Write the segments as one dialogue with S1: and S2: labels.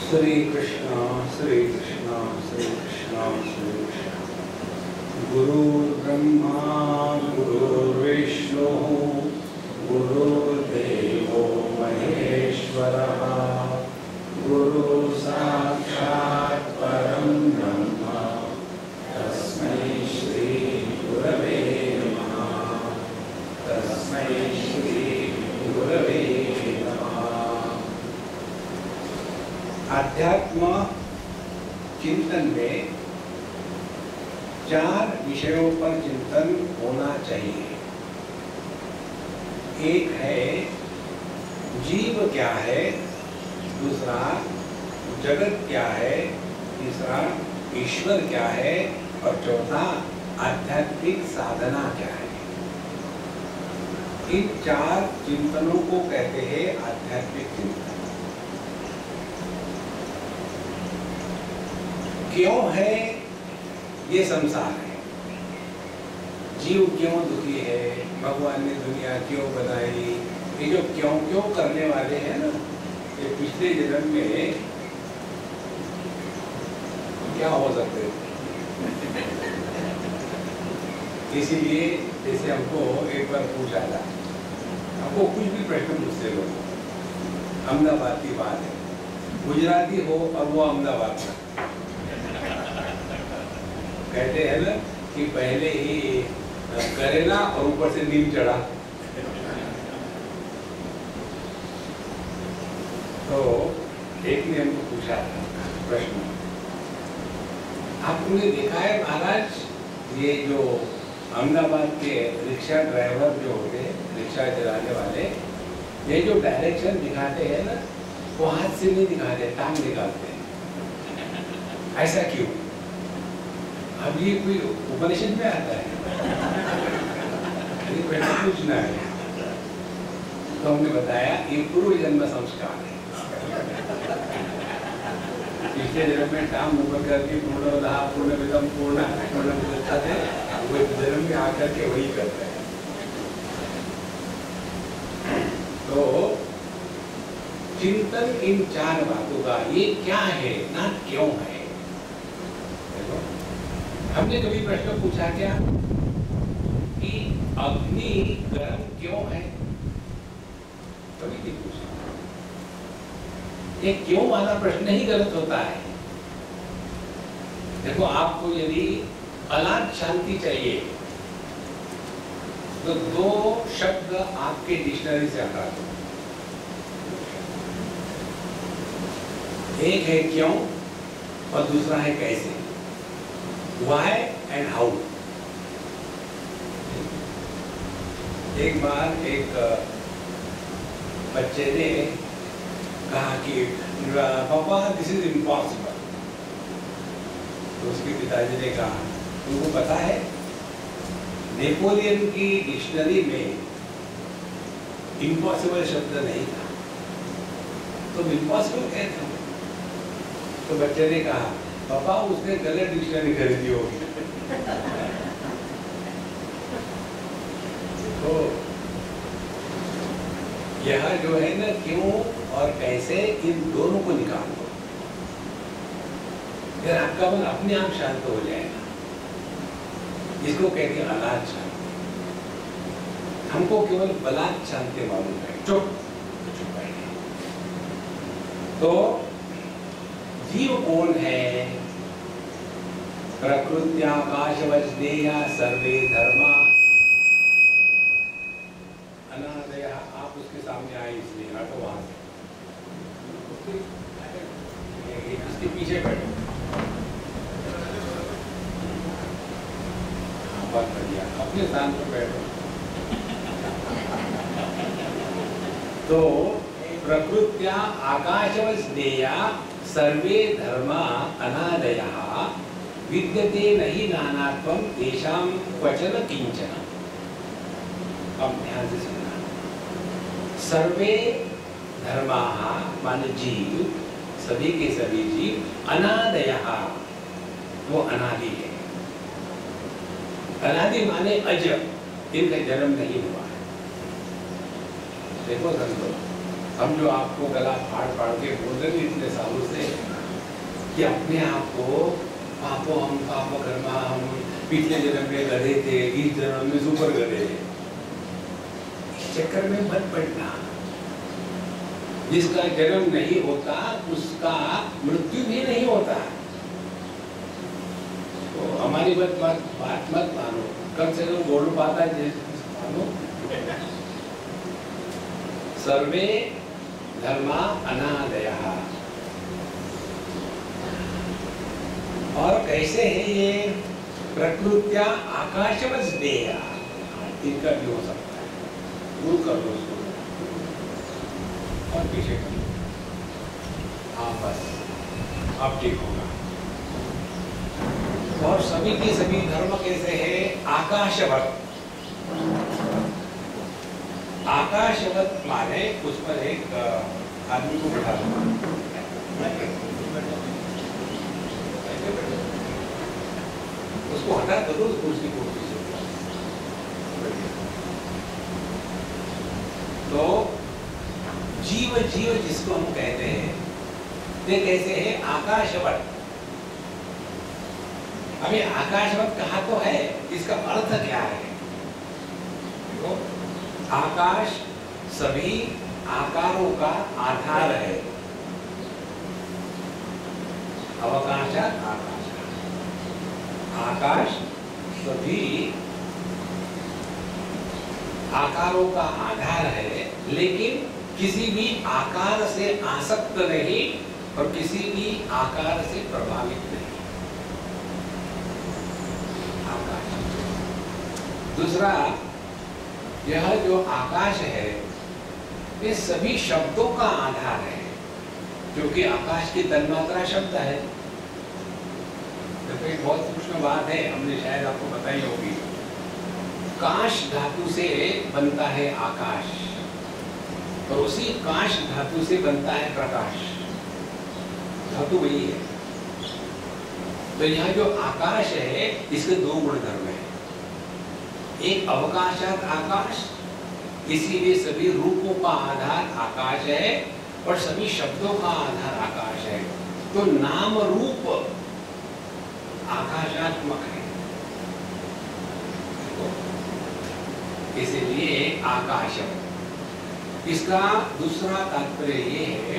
S1: श्री कृष्ण श्री कृष्ण श्री कृष्ण श्री कृष्ण। गुरुर्ब्रह्मा गुरुर्विष्णु गुरुर्देवो महेश्वरः गुरु साक्षात् परं ब्रह्म तस्मै श्री गुरवे नमः तस्मै श्री गुरवे नमः। अध्यात्म चिंतन में 4 विषयों पर चिंतन होना चाहिए। एक है जीव क्या है, दूसरा जगत क्या है, तीसरा ईश्वर क्या है और चौथा आध्यात्मिक साधना क्या है। इन 4 चिंतनों को कहते हैं आध्यात्मिक चिंतन। क्यों है ये संसार है, जीव क्यों दुखी है, भगवान ने दुनिया क्यों बनाई, ये जो क्यों क्यों करने वाले हैं ना, ये पिछले जन्म में क्या हो सकते थे। इसीलिए जैसे हमको एक बार पूछा था, हमको कुछ भी प्रश्न पूछते लोग, अहमदाबाद की बात है, गुजराती हो और वो अहमदाबाद का कहते हैं ना कि पहले ही करेला और ऊपर से नीम चढ़ा। तो एक ने हमको पूछा प्रश्न, आपने देखा है महाराज, ये जो अहमदाबाद के रिक्शा ड्राइवर जो होते हैं, रिक्शा चलाने वाले, ये जो डायरेक्शन दिखाते हैं ना, वो हाथ से नहीं दिखाते, टांग निकालते हैं। ऐसा क्यों? अब ये कोई उपनिषद में आता है? ये पूछना है। तो हमने बताया ये पूर्व जन्म संस्कार है। पिछले जन्म में टांग ऊपर करके पूर्णतः पूर्णमिदं पूर्णः पूर्णमुदच्यते, वो जन्म में आकर के वही करते हैं। तो चिंतन इन 4 बातों का, ये क्या है ना क्यों है। हमने कभी प्रश्न पूछा क्या कि अग्नि गर्म क्यों है? कभी नहीं पूछा। ये क्यों वाला प्रश्न ही गलत होता है। देखो, आपको यदि अलाद शांति चाहिए तो 2 शब्द आपके डिक्शनरी से हटा दो। एक है क्यों और दूसरा है कैसे। Why and how। एक बार एक बच्चे ने कहा कि पापा दिस इज इम्पॉसिबल। तो उसके पिताजी ने कहा, तुमको पता है नेपोलियन की डिक्शनरी में इम्पॉसिबल शब्द नहीं था, तुम इम्पॉसिबल कहते हो। तो बच्चे ने कहा, पापा उसने गलत डिक्शनरी खरीदी होगी। तो यह जो है ना क्यों और कैसे, इन दोनों को निकाल दो, फिर आपका मन अपने आप शांत हो जाएगा। इसको कहते हैं अलाद शांति। हमको केवल बलाद शांति मालूम है, चुप चुप बैठे। तो जीव कौन है? प्रकृत्याकाशवज्ञेया सर्वे धर्मा अनादयः। आप उसके सामने आए इसलिए हटो वहां से, इसके पीछे बैठो। बात कर दिया, अपने स्थान पर बैठो। तो प्रकृत्या आकाशवज्ञेया सर्वे धर्मा अनादयः विद्यते नहि नानात्वं तेषां क्वचन किंचन। अब ध्यान से सुनना। सर्वे धर्माः माने जीव, सभी के सभी जीव, अनादयः वो अनादि है। अनादि माने अज, इनका जन्म नहीं हुआ है। देखो संतो, हम जो आपको गला फाड़ फाड़ के बोल रहे इतने सालों से, कि अपने आप को पापो हम पाप कर्मा हम पिछले जन्म में गधे थे, इस जन्म में सुपर गधे। इस चक्कर में मत पड़ना। जिसका जन्म नहीं होता उसका मृत्यु भी नहीं होता। तो हमारी बात मत मानो, कम से कम गोड़ पाता मानो। सर्वे धर्मा अनादयः। और कैसे है ये? प्रकृत्या आकाशवत् देया। इनका भी हो सकता है, दूर कर दो उसको और पीछे कर दो। हाँ बस अब ठीक होगा। और सभी के सभी धर्म कैसे है? आकाशवत्। आकाशवत् माने उस पर एक आदमी को बैठा दो। उसको हटा दो कुर्सी को। तो जीव जीव जिसको हम कहते हैं ये कैसे है? आकाशवत्। अभी आकाशवत् कहा तो है, इसका अर्थ क्या है? देखो, आकाश सभी आकारों का आधार है। अवकाशात् आकाश। आकाश सभी आकारों का आधार है, लेकिन किसी भी आकार से आसक्त नहीं और किसी भी आकार से प्रभावित नहीं। आकाश। दूसरा, यह जो आकाश है ये सभी शब्दों का आधार है, क्योंकि आकाश की तन्मात्रा शब्द है। तो एक बहुत सूक्ष्म बात है, हमने शायद आपको बताई होगी। काश धातु से बनता है आकाश और उसी काश धातु से बनता है प्रकाश। धातु वही है। तो यह जो आकाश है इसके दो गुणधर्म है। एक अवकाशात आकाश, इसीलिए सभी रूपों का आधार आकाश है और सभी शब्दों का आधार आकाश है। तो नाम रूप आकाशात्मक है, इसीलिए आकाश। इसका दूसरा तात्पर्य ये है,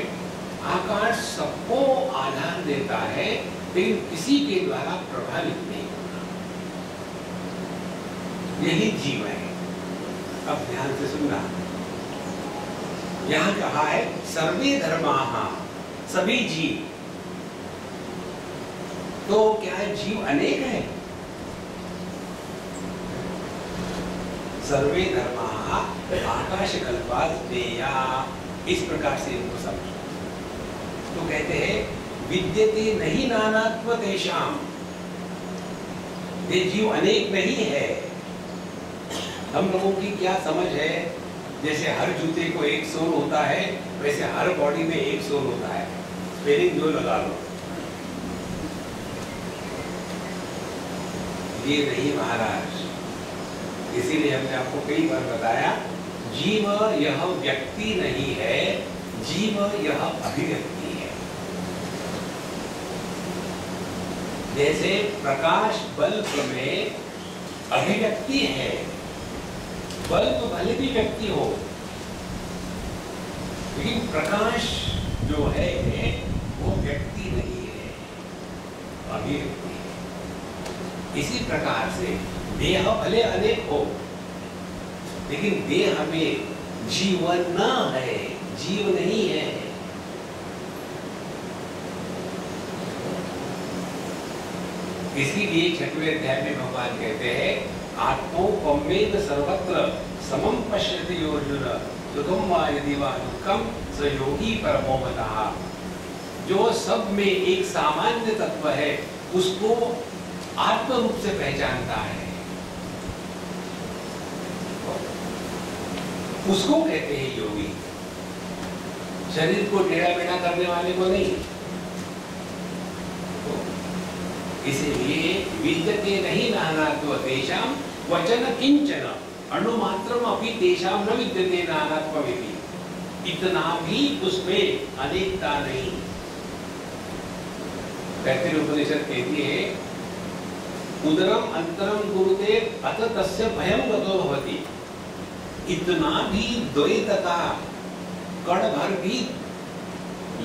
S1: आकाश सबको आधार देता है लेकिन किसी के द्वारा प्रभावित नहीं होता। यही जीव है। अब ध्यान से सुनना, यहां कहा है सर्वे धर्माः, सभी जीव। तो क्या जीव अनेक है? सर्वे धर्माः आकाशकल्पात् देया। इस प्रकार से इनको समझो। तो कहते हैं विद्यते नहीं नानात्व तेषाम्। ये जीव अनेक नहीं है। हम लोगों की क्या समझ है, जैसे हर जूते को एक सोल होता है वैसे हर बॉडी में एक सोल होता है। स्पेलिंग जो लगा लो। ये नहीं महाराज। इसीलिए हमने आपको कई बार बताया, जीव यह व्यक्ति नहीं है, जीव यह अभिव्यक्ति है। जैसे प्रकाश बल्ब में अभिव्यक्ति है, बल्ब भले भी व्यक्ति हो लेकिन प्रकाश जो है वो व्यक्ति नहीं है, अभिव्यक्ति है। इसी प्रकार से देह भले अनेक हो लेकिन देह में जीवन न है, जीव नहीं है। इसीलिए छठवें अध्याय में भगवान कहते हैं आत्मौपम्येन सर्वत्र समं पश्यति अर्जुन सुखं वा यदि वा दुःखं स योगी परमो मतः। जो सब में एक सामान्य तत्व है उसको आत्म रूप से पहचानता है, उसको कहते हैं योगी। शरीर को टेढ़ा मेढ़ा करने वाले को नहीं। इसीलिए विद्यते नहीं नानात्व तेषां वचन किंचन अणुमात्रम अपि तेषां न विद्यते नानात्वमिति। इतना भी उसमें अनेकता नहीं। तैत्तिरीय उपनिषद कहती है उदरम अंतरम कुरुते अत तस्य भयं गतो भवति। इतना भी द्वैत का कण भर भी,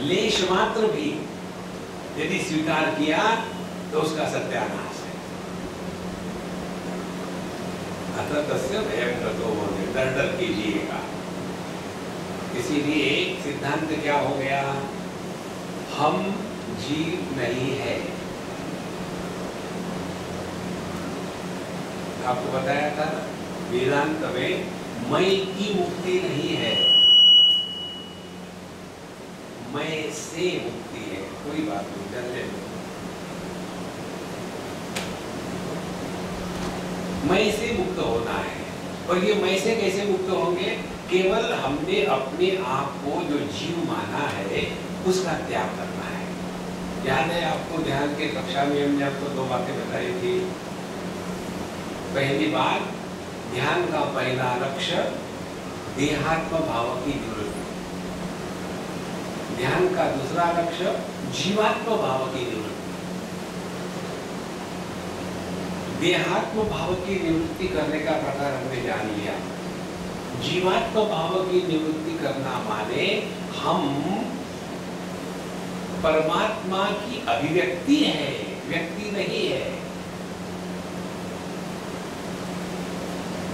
S1: लेश मात्र भी यदि स्वीकार किया तो उसका सत्यानाश है। अत तस्य भयं गतो भवति, डर के जिएगा। इसीलिए सिद्धांत क्या हो गया, हम जीव नहीं है। आपको बताया था वेदांत में मैं की मुक्ति नहीं है, मैं से मुक्ति है। कोई बात नहीं, चल ले। मैं से मुक्त होना है। और ये मैं से कैसे मुक्त होंगे, केवल हमने अपने आप को जो जीव माना है उसका त्याग करना है। याद है आपको ध्यान के कक्षा में हमने आपको दो बातें बताई थी। पहली बात, ध्यान का पहला लक्ष्य देहात्म भाव की निवृत्ति। ध्यान का दूसरा लक्ष्य जीवात्म भाव की निवृत्ति। देहात्म भाव की निवृत्ति करने का प्रकार हमने जान लिया। जीवात्म भाव की निवृत्ति करना माने हम परमात्मा की अभिव्यक्ति है, व्यक्ति नहीं है।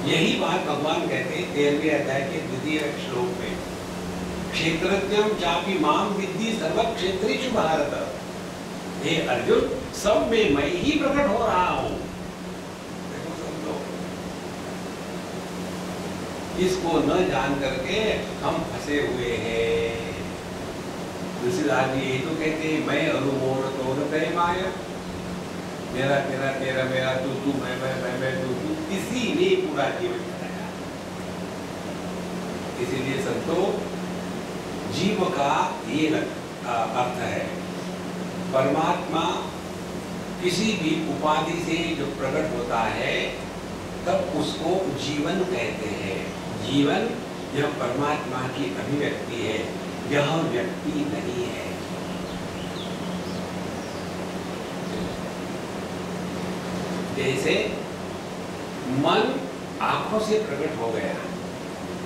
S1: यही बात भगवान कहते हैं 13वें अध्याय के 2 श्लोक में, क्षेत्रज्ञम चापि माम विद्धि सर्व क्षेत्रेषु भारत। हे अर्जुन, सब में मैं ही प्रकट हो रहा हूं। देखो समझो, इसको न जान करके हम फंसे हुए हैं। तुलसीदास जी यही तो कहते हैं, मैं अरु मोर तोर तय माया, मेरा तेरा तेरा मेरा, तू तू मैं तू तू, इसी ने पूरा जीवन बनाया। इसीलिए संतो, जीव का ये अर्थ है, परमात्मा किसी भी उपाधि से जो प्रकट होता है तब उसको जीवन कहते हैं। जीवन यह परमात्मा की अभिव्यक्ति है, यह व्यक्ति नहीं है। जैसे मन आंखों से प्रकट हो गया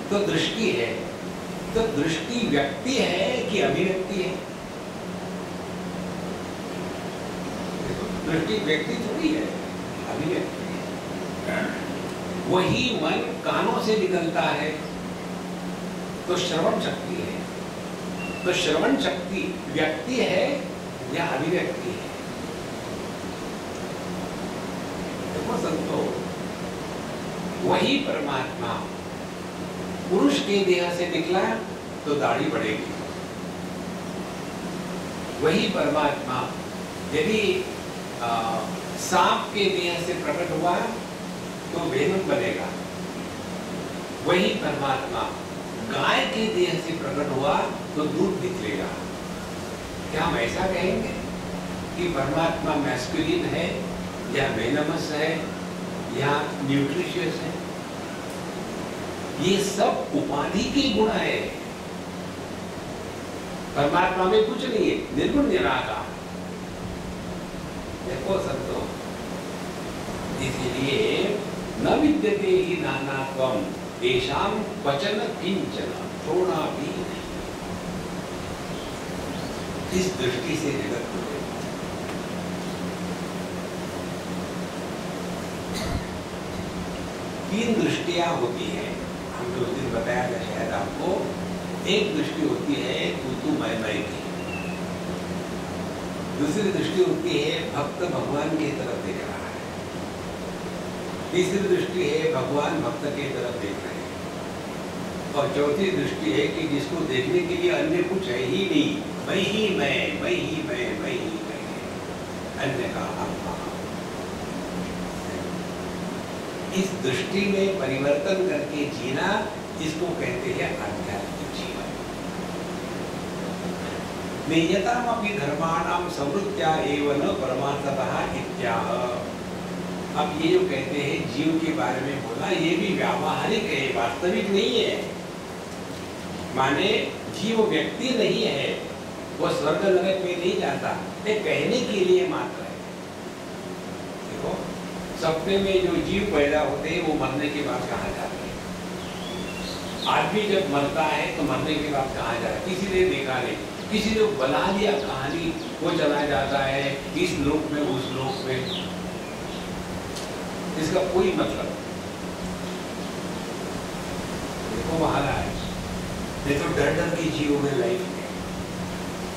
S1: तो दृष्टि है, तो दृष्टि व्यक्ति है कि अभिव्यक्ति है? दृष्टि व्यक्ति थोड़ी है, अभिव्यक्ति है। वही मन कानों से निकलता है तो श्रवण शक्ति है। तो श्रवण शक्ति व्यक्ति है या अभिव्यक्ति है? देखो संतो, वही परमात्मा पुरुष के देह से निकला तो दाढ़ी बढ़ेगी। वही परमात्मा यदि सांप के देह से प्रकट हुआ तो वेनम बनेगा। वही परमात्मा गाय के देह से प्रकट हुआ तो दूध निकलेगा। क्या हम ऐसा कहेंगे कि परमात्मा मैस्कुलिन है या वेनमस है या न्यूट्रिशियस है? ये सब उपाधि के गुण है। परमात्मा में कुछ नहीं है, निर्गुण निराकार। देखो संतो, इसीलिए न विद्यते ही नानात्वम तेषां वचन किंचन, थोड़ा भी नहीं। इस दृष्टि से जगत को देखो। तीन दृष्टियां होती हैं, हमने उस दिन बताया था शायद आपको। एक दृष्टि होती है तू मैं की, दूसरी दृष्टि होती है भक्त भगवान की तरफ देख रहा है, तीसरी दृष्टि है भगवान भक्त की तरफ देख रहे हैं, और चौथी दृष्टि है कि जिसको देखने के लिए अन्य कुछ है ही नहीं, मैं ही मैं, मैं ही मैं, मैं ही मैं, अन्य का आत्मा। इस दृष्टि में परिवर्तन करके जीना, इसको कहते हैं आध्यात्मिक जीवन। नियतामपि धर्माणां समृत्या एव न परमार्थतः इत्याह। अब ये जो कहते हैं जीव के बारे में बोला, ये भी व्यावहारिक है, वास्तविक नहीं है। माने जीव व्यक्ति नहीं है, वो स्वर्ग नरक में नहीं जाता, ये कहने के लिए मात्र है। देखो सपने में जो जीव पैदा होते हैं वो मरने के बाद कहाँ जाते हैं? आदमी जब मरता है तो मरने के बाद कहाँ जाता है? किसी ने देखा नहीं, किसी ने बना लिया कहानी, वो चला जाता है इस लोक में उस लोक में, इसका कोई मतलब देखो महाराज, ये तो डर डर के जीव में लाइफ में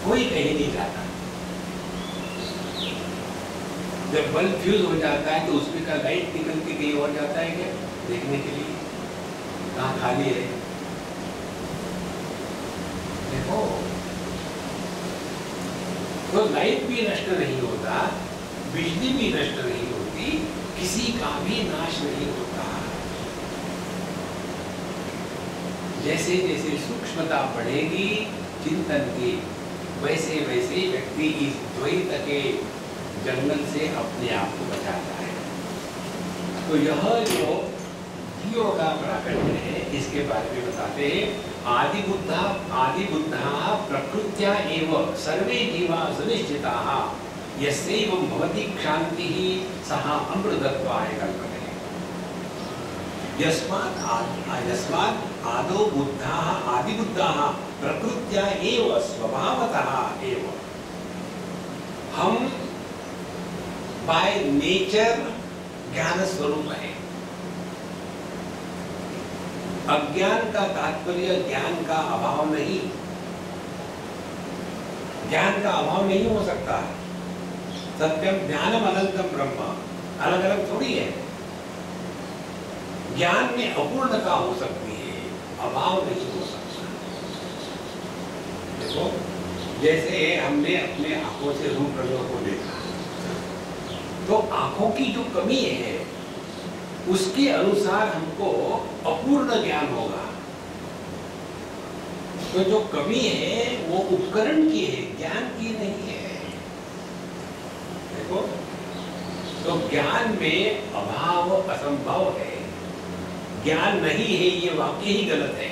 S1: कोई कहीं नहीं जाता। जब बल्ब फ्यूज हो जाता है तो उसमें का लाइट निकल के कहीं और जाता है क्या देखने के लिए? कहाँ खाली है? देखो तो लाइट भी नष्ट नहीं होता, बिजली भी नष्ट नहीं होती, किसी का भी नाश नहीं होता। जैसे जैसे सूक्ष्मता बढ़ेगी चिंतन की, वैसे वैसे व्यक्ति इस द्वैत के जंगल से अपने आप को बचाता है। तो यह जो जीवों का प्राकट्य है इसके बारे में बताते हैं। आदि बुद्धा प्रकृत्या एव सर्वे जीवा सुनिश्चिताः यस्यैवं भवति क्षान्तिः सः अमृतत्वाय कल्पते। यस्मात् आदौ बुद्धाः आदिबुद्धाः प्रकृत्या एव स्वभावतः एव, हम बाय नेचर ज्ञान स्वरूप है। अज्ञान का तात्पर्य ज्ञान का अभाव नहीं, ज्ञान का अभाव नहीं हो सकता। सत्यम ज्ञानम अनंतम ब्रह्म अलग अलग थोड़ी है। ज्ञान में अपूर्णता हो सकती है, अभाव नहीं हो सकता। देखो जैसे हमने अपने आंखों से रूप रंगों को देखा, तो आंखों की जो कमी है उसके अनुसार हमको अपूर्ण ज्ञान होगा। तो जो कमी है वो उपकरण की है, ज्ञान की नहीं है। देखो तो ज्ञान में अभाव असंभव है, ज्ञान नहीं है ये वाक्य ही गलत है।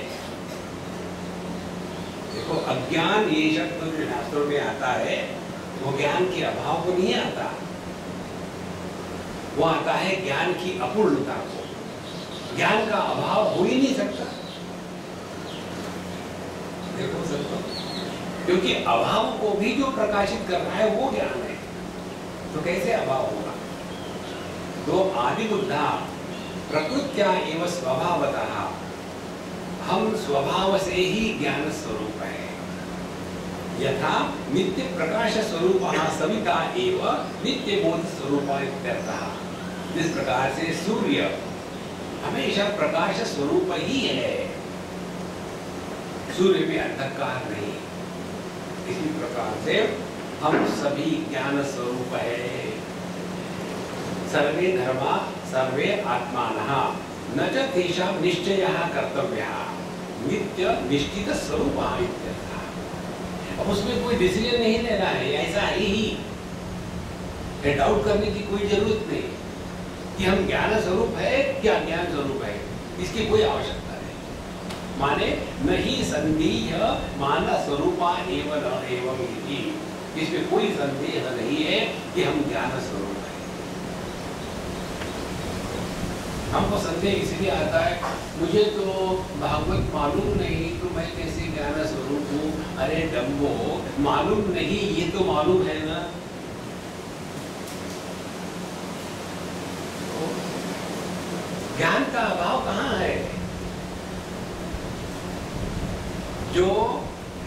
S1: देखो अज्ञान ये शब्द जो शास्त्रों में आता है वो ज्ञान के अभाव को नहीं आता, वो आता है ज्ञान की अपूर्णता को। ज्ञान का अभाव हो ही नहीं सकता। देखो सबको, क्योंकि अभाव को भी जो प्रकाशित कर रहा है वो ज्ञान है, तो कैसे अभाव होगा? तो आदि बुद्धा प्रकृत्या एवं स्वभावतः, हम स्वभाव से ही ज्ञान स्वरूप है। यथा नित्य प्रकाश स्वरूप सविता एव नित्य बोध स्वरूप इत्यर्थः। जिस प्रकार से सूर्य हमेशा प्रकाश स्वरूप ही है, सूर्य में अंधकार नहीं, इसी प्रकार से हम सभी ज्ञान स्वरूप है। सर्वे धर्मा सर्वे आत्मानः न च तेषां निश्चयः कर्तव्यः नित्य निश्चित स्वरूप इत्यर्थः। अब उसमें कोई डिसीजन नहीं लेना है, ऐसा है ही, डाउट करने की कोई जरूरत नहीं कि हम ज्ञान स्वरूप है क्या ज्ञान स्वरूप है, इसकी कोई आवश्यकता नहीं। माने नहीं संदेह मान स्वरूपा एवं एवं इति, इसमें कोई संदेह नहीं है कि हम ज्ञान स्वरूप है। हमको संदेह इसलिए आता है, मुझे तो भागवत मालूम नहीं तो मैं कैसे ज्ञान स्वरूप हूँ। अरे डम्बो, मालूम नहीं ये तो मालूम है ना। तो ज्ञान का अभाव कहाँ है? जो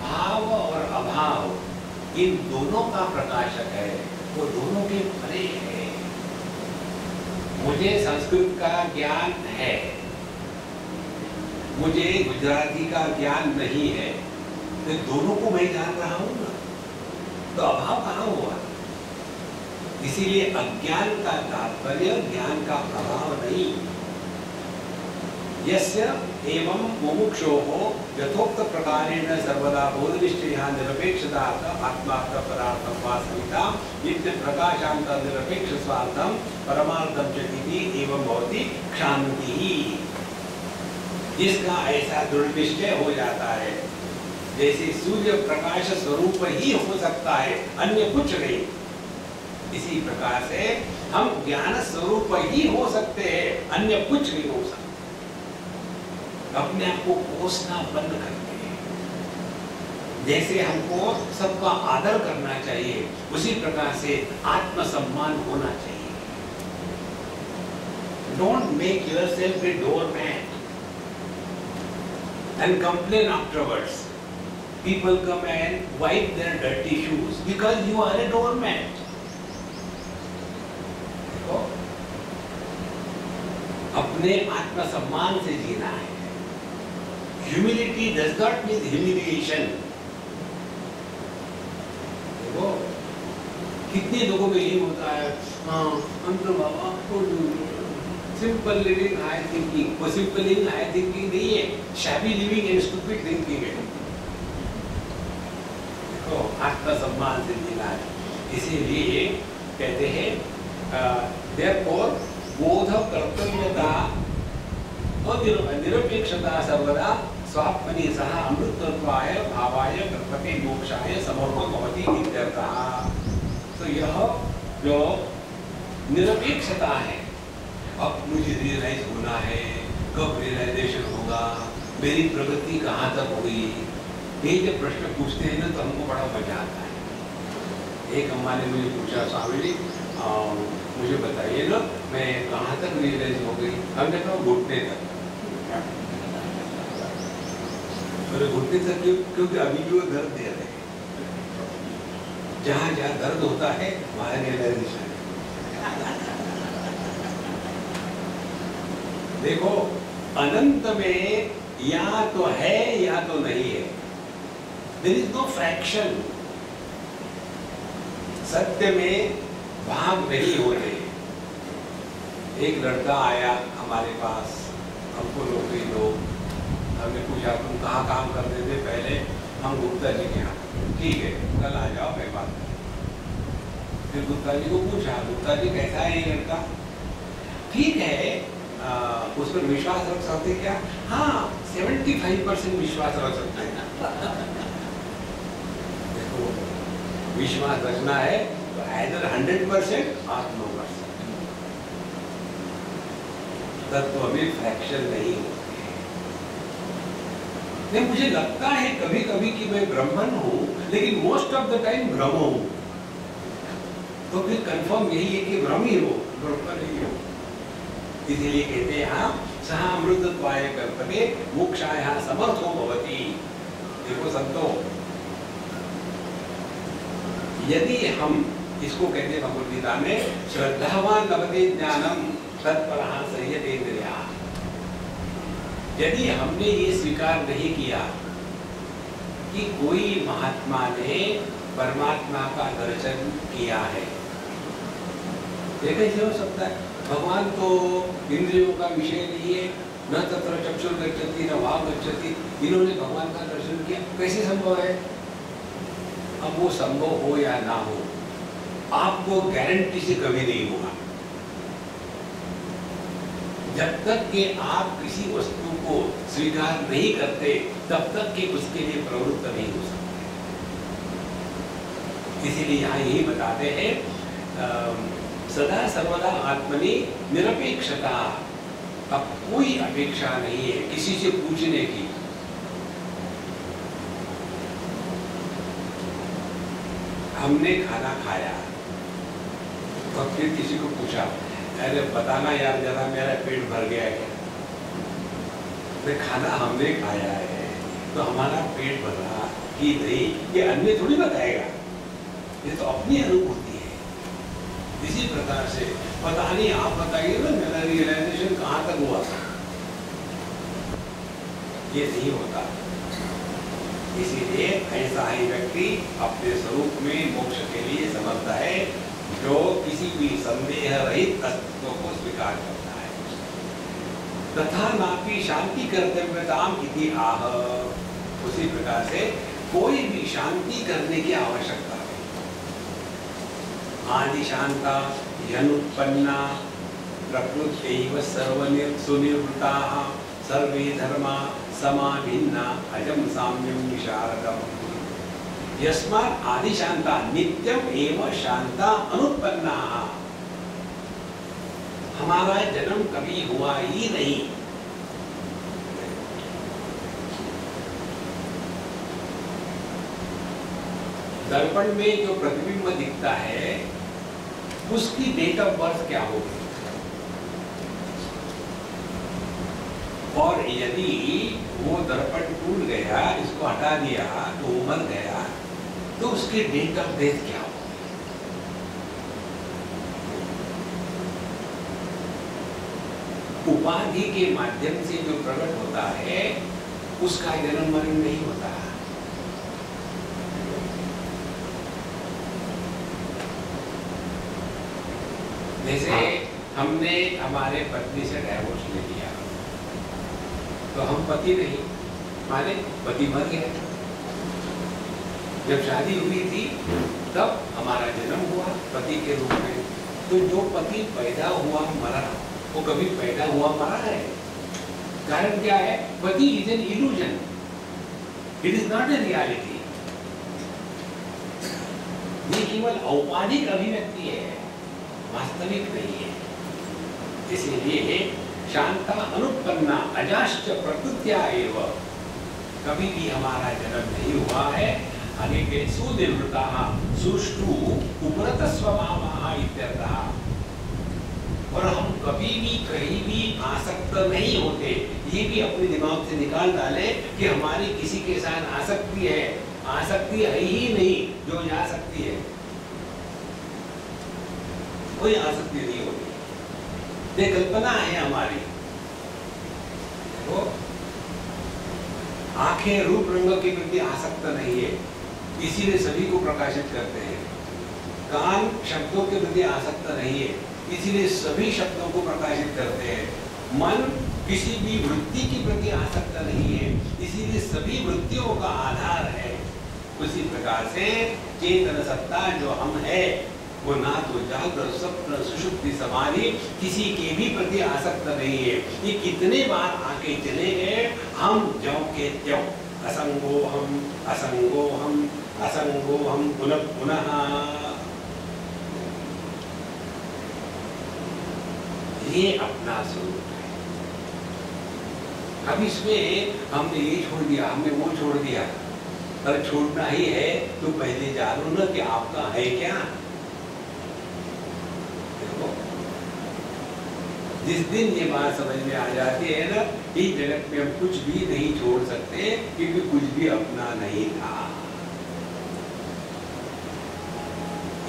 S1: भाव और अभाव इन दोनों का प्रकाशक है वो दोनों के परे है। मुझे संस्कृत का ज्ञान है, मुझे गुजराती का ज्ञान नहीं है, तो दोनों को मैं जान रहा हूं ना, तो अभाव कहाँ हुआ? इसीलिए अज्ञान का तात्पर्य ज्ञान का अभाव नहीं। यस्य एवं मुमुक्षोः यथोक्त प्रकारेण सर्वदा बोधनिष्ठया निरपेक्षता आत्मार्थ पदार्थं वा सविता नित्य प्रकाशांत निरपेक्ष स्वार्थं परमार्थं च इति एवं भवति क्षान्तिः। जिसका ऐसा दृढ़ निश्चय हो जाता है जैसे सूर्य प्रकाश स्वरूप ही हो सकता है, अन्य कुछ नहीं, इसी प्रकार से हम ज्ञान स्वरूप ही हो सकते हैं, अन्य कुछ नहीं हो सकता। अपने आप को कोसना बंद करते हैं। जैसे हमको सबका आदर करना चाहिए, उसी प्रकार से आत्मसम्मान होना चाहिए। Don't make yourself a doormat and complain afterwards. People come and wipe their dirty shoes because you are a doormat. देखो, अपने आत्मसम्मान से जीना है। Humility does not mean humiliation. देखो, कितने लोगों में ये होता है, हाँ, हम तो बाबा सिंपल लिविंग हाई थिंकिंग, वो सिंपल लिविंग हाई थिंकिंग नहीं है, shabby living and stupid thinking है। देखो, आत्मसम्मान से जीना है। इसीलिए कहते हैं therefore बोध कर्तव्यता और निरपेक्षता सर्वदा स्वात्मनि सह अमृतत्वाय भावाय कर्तव्य मोक्षाय समर्पण भवति इत्यर्थः। तो यह जो निरपेक्षता है, अब मुझे रियलाइज होना है, कब रियलाइजेशन होगा, मेरी प्रगति कहाँ तक हुई, ये जब प्रश्न पूछते हैं ना तो हमको बड़ा मजा आता है। एक अम्मा ने मुझे पूछा, स्वामी जी मुझे बताइए ना मैं कहाँ तक रियलाइज हो गई। हमने कहा घुटने तक। घुटने तक क्योंकि अभी भी वो दर्द दे रहे हैं। जहाँ जहाँ दर्द होता है वहाँ रियलाइजेशन। देखो, अनंत में या तो है या तो नहीं है। There is no fraction. सत्य में भाग नहीं होते। एक लड़का आया हमारे पास, हमको नौकरी दो। हमने पूछा तुम कहाँ काम करते थे पहले? हम गुप्ता जी के यहाँ। ठीक है, कल आ जाओ, मैं बात करूँ। फिर गुप्ता जी को पूछा, गुप्ता जी कैसा है ये लड़का? ठीक है, उस पर विश्वास रख सकते क्या? हाँ, 75% विश्वास रख सकते हैं। देखो, विश्वास रखना है तो either 100% और 9%। तब तो अभी फ्रैक्शन नहीं होते। नहीं, मुझे लगता है कभी कभी कि मैं ब्राह्मण हूँ, लेकिन मोस्ट ऑफ द टाइम ब्रह्म हूँ। तो फिर कंफर्म यही है कि ब्रह्म ही हो, ब्रह्म नहीं हो। इसीलिए कहते हैं हाँ, सह अमृतत्वाय कल्पते मोक्षाय समर्थो भवति। देखो संतो, यदि हम इसको कहते हैं भगवद गीता में, श्रद्धावान लभते ज्ञानम तत्परः संयतेन्द्रिया। यदि हमने ये स्वीकार नहीं किया कि कोई महात्मा ने परमात्मा का दर्शन किया है, ये कैसे हो सकता है? भगवान तो इंद्रियों का विषय नहीं है, न तत्र चक्षुर्गच्छति न वाक् गच्छति। इन्होंने भगवान का दर्शन किया, कैसे संभव है? अब वो संभव हो या ना हो, आपको गारंटी से कभी नहीं होगा। जब तक कि आप किसी वस्तु को स्वीकार नहीं करते, तब तक कि उसके लिए प्रवृत्त नहीं हो सकते। इसीलिए यहाँ यही बताते हैं, सदा सर्वदा आत्मनि निरपेक्षता। अब कोई अपेक्षा नहीं है किसी से पूछने की। हमने खाना खाया और फिर किसी को पूछा, अरे बताना यार जरा, मेरा पेट भर गया है क्या? खाना हमने खाया है तो हमारा पेट भरा कि नहीं, ये अन्य थोड़ी बताएगा, ये तो अपनी अनुभूति है। इसी प्रकार से पता नहीं, आप बताइए ना मेरा रियलाइजेशन कहाँ तक हुआ था, ये नहीं होता। इसीलिए ऐसा ही व्यक्ति अपने स्वरूप में मोक्ष के लिए समर्थ है, जो किसी भी संदेह रहित अस्तित्व को स्वीकार करता है। तथा नापि शांति कर्तव्यताम इति आह। उसी प्रकार से कोई भी शांति करने की आवश्यकता है। आदि शांता यनुत्पन्ना प्रकृत्यैव सर्वनिर्वृताः सर्वे धर्मा समाभिन्ना अजम साम्यम विशारदम यस्मात् आदि शांता नित्यम एव शांता अनुत्पन्ना। हमारा जन्म कभी हुआ ही नहीं। दर्पण में जो प्रतिबिंब दिखता है उसकी डेट ऑफ बर्थ क्या होगी, और यदि वो दर्पण टूट गया, इसको हटा दिया तो वो मर गया, तो उसकी डेट ऑफ डेथ क्या होगी? उपाधि के माध्यम से जो प्रकट होता है उसका जन्म मरण नहीं होता। जैसे हमने हमारे पत्नी से डाइवोर्स ले लिया तो हम पति नहीं, माने पति मर गया। जब शादी हुई थी तब हमारा जन्म हुआ पति के रूप में। तो जो पति पैदा हुआ मरा, वो कभी पैदा हुआ मरा है? कारण क्या है? पति is an illusion, it is not a reality. ये केवल औपाधिक अभिव्यक्ति है, वास्तविक नहीं है। इसीलिए शांता अनुत्पन्ना अजाश्च प्रकृत्या एव, कभी भी हमारा जन्म नहीं हुआ है। आगे के सुनिवृत्ता सुष्ठु उपरत स्वभावः इत्यर्थः। और हम कभी भी कहीं भी आसक्त नहीं होते। ये भी अपने दिमाग से निकाल डाले कि हमारी किसी के साथ आसक्ति है। आसक्ति है ही नहीं जो जा सकती है, कोई आसक्ति नहीं होती। ये कल्पना है हमारी। तो आंखें रूप रंग के प्रति आसक्त नहीं है, इसीलिए सभी को प्रकाशित करते हैं। कान शब्दों के प्रति आसक्त नहीं है, इसीलिए सभी शब्दों को प्रकाशित करते हैं। मन किसी भी वृत्ति के प्रति आसक्त नहीं है, इसीलिए सभी वृत्तियों का आधार है। उसी प्रकार से चेतन सत्ता जो हम है वो ना तो जागृत स्वप्न सुषुप्ति समाधि किसी के भी प्रति आसक्त नहीं है। ये कितने बार आके चले गए, हम ज्यों के त्यों, असंगो हम असंगो हम असंगो हम पुनः पुनः। ये अपना स्वरूप है। अब इसमें हमने ये छोड़ दिया, हमने वो छोड़ दिया। अगर छोड़ना ही है तो पहले जानो ना कि आपका है क्या। जिस दिन ये बात समझ में आ जाती है ना, इस जगत में हम कुछ भी नहीं छोड़ सकते, क्योंकि कुछ भी अपना नहीं था।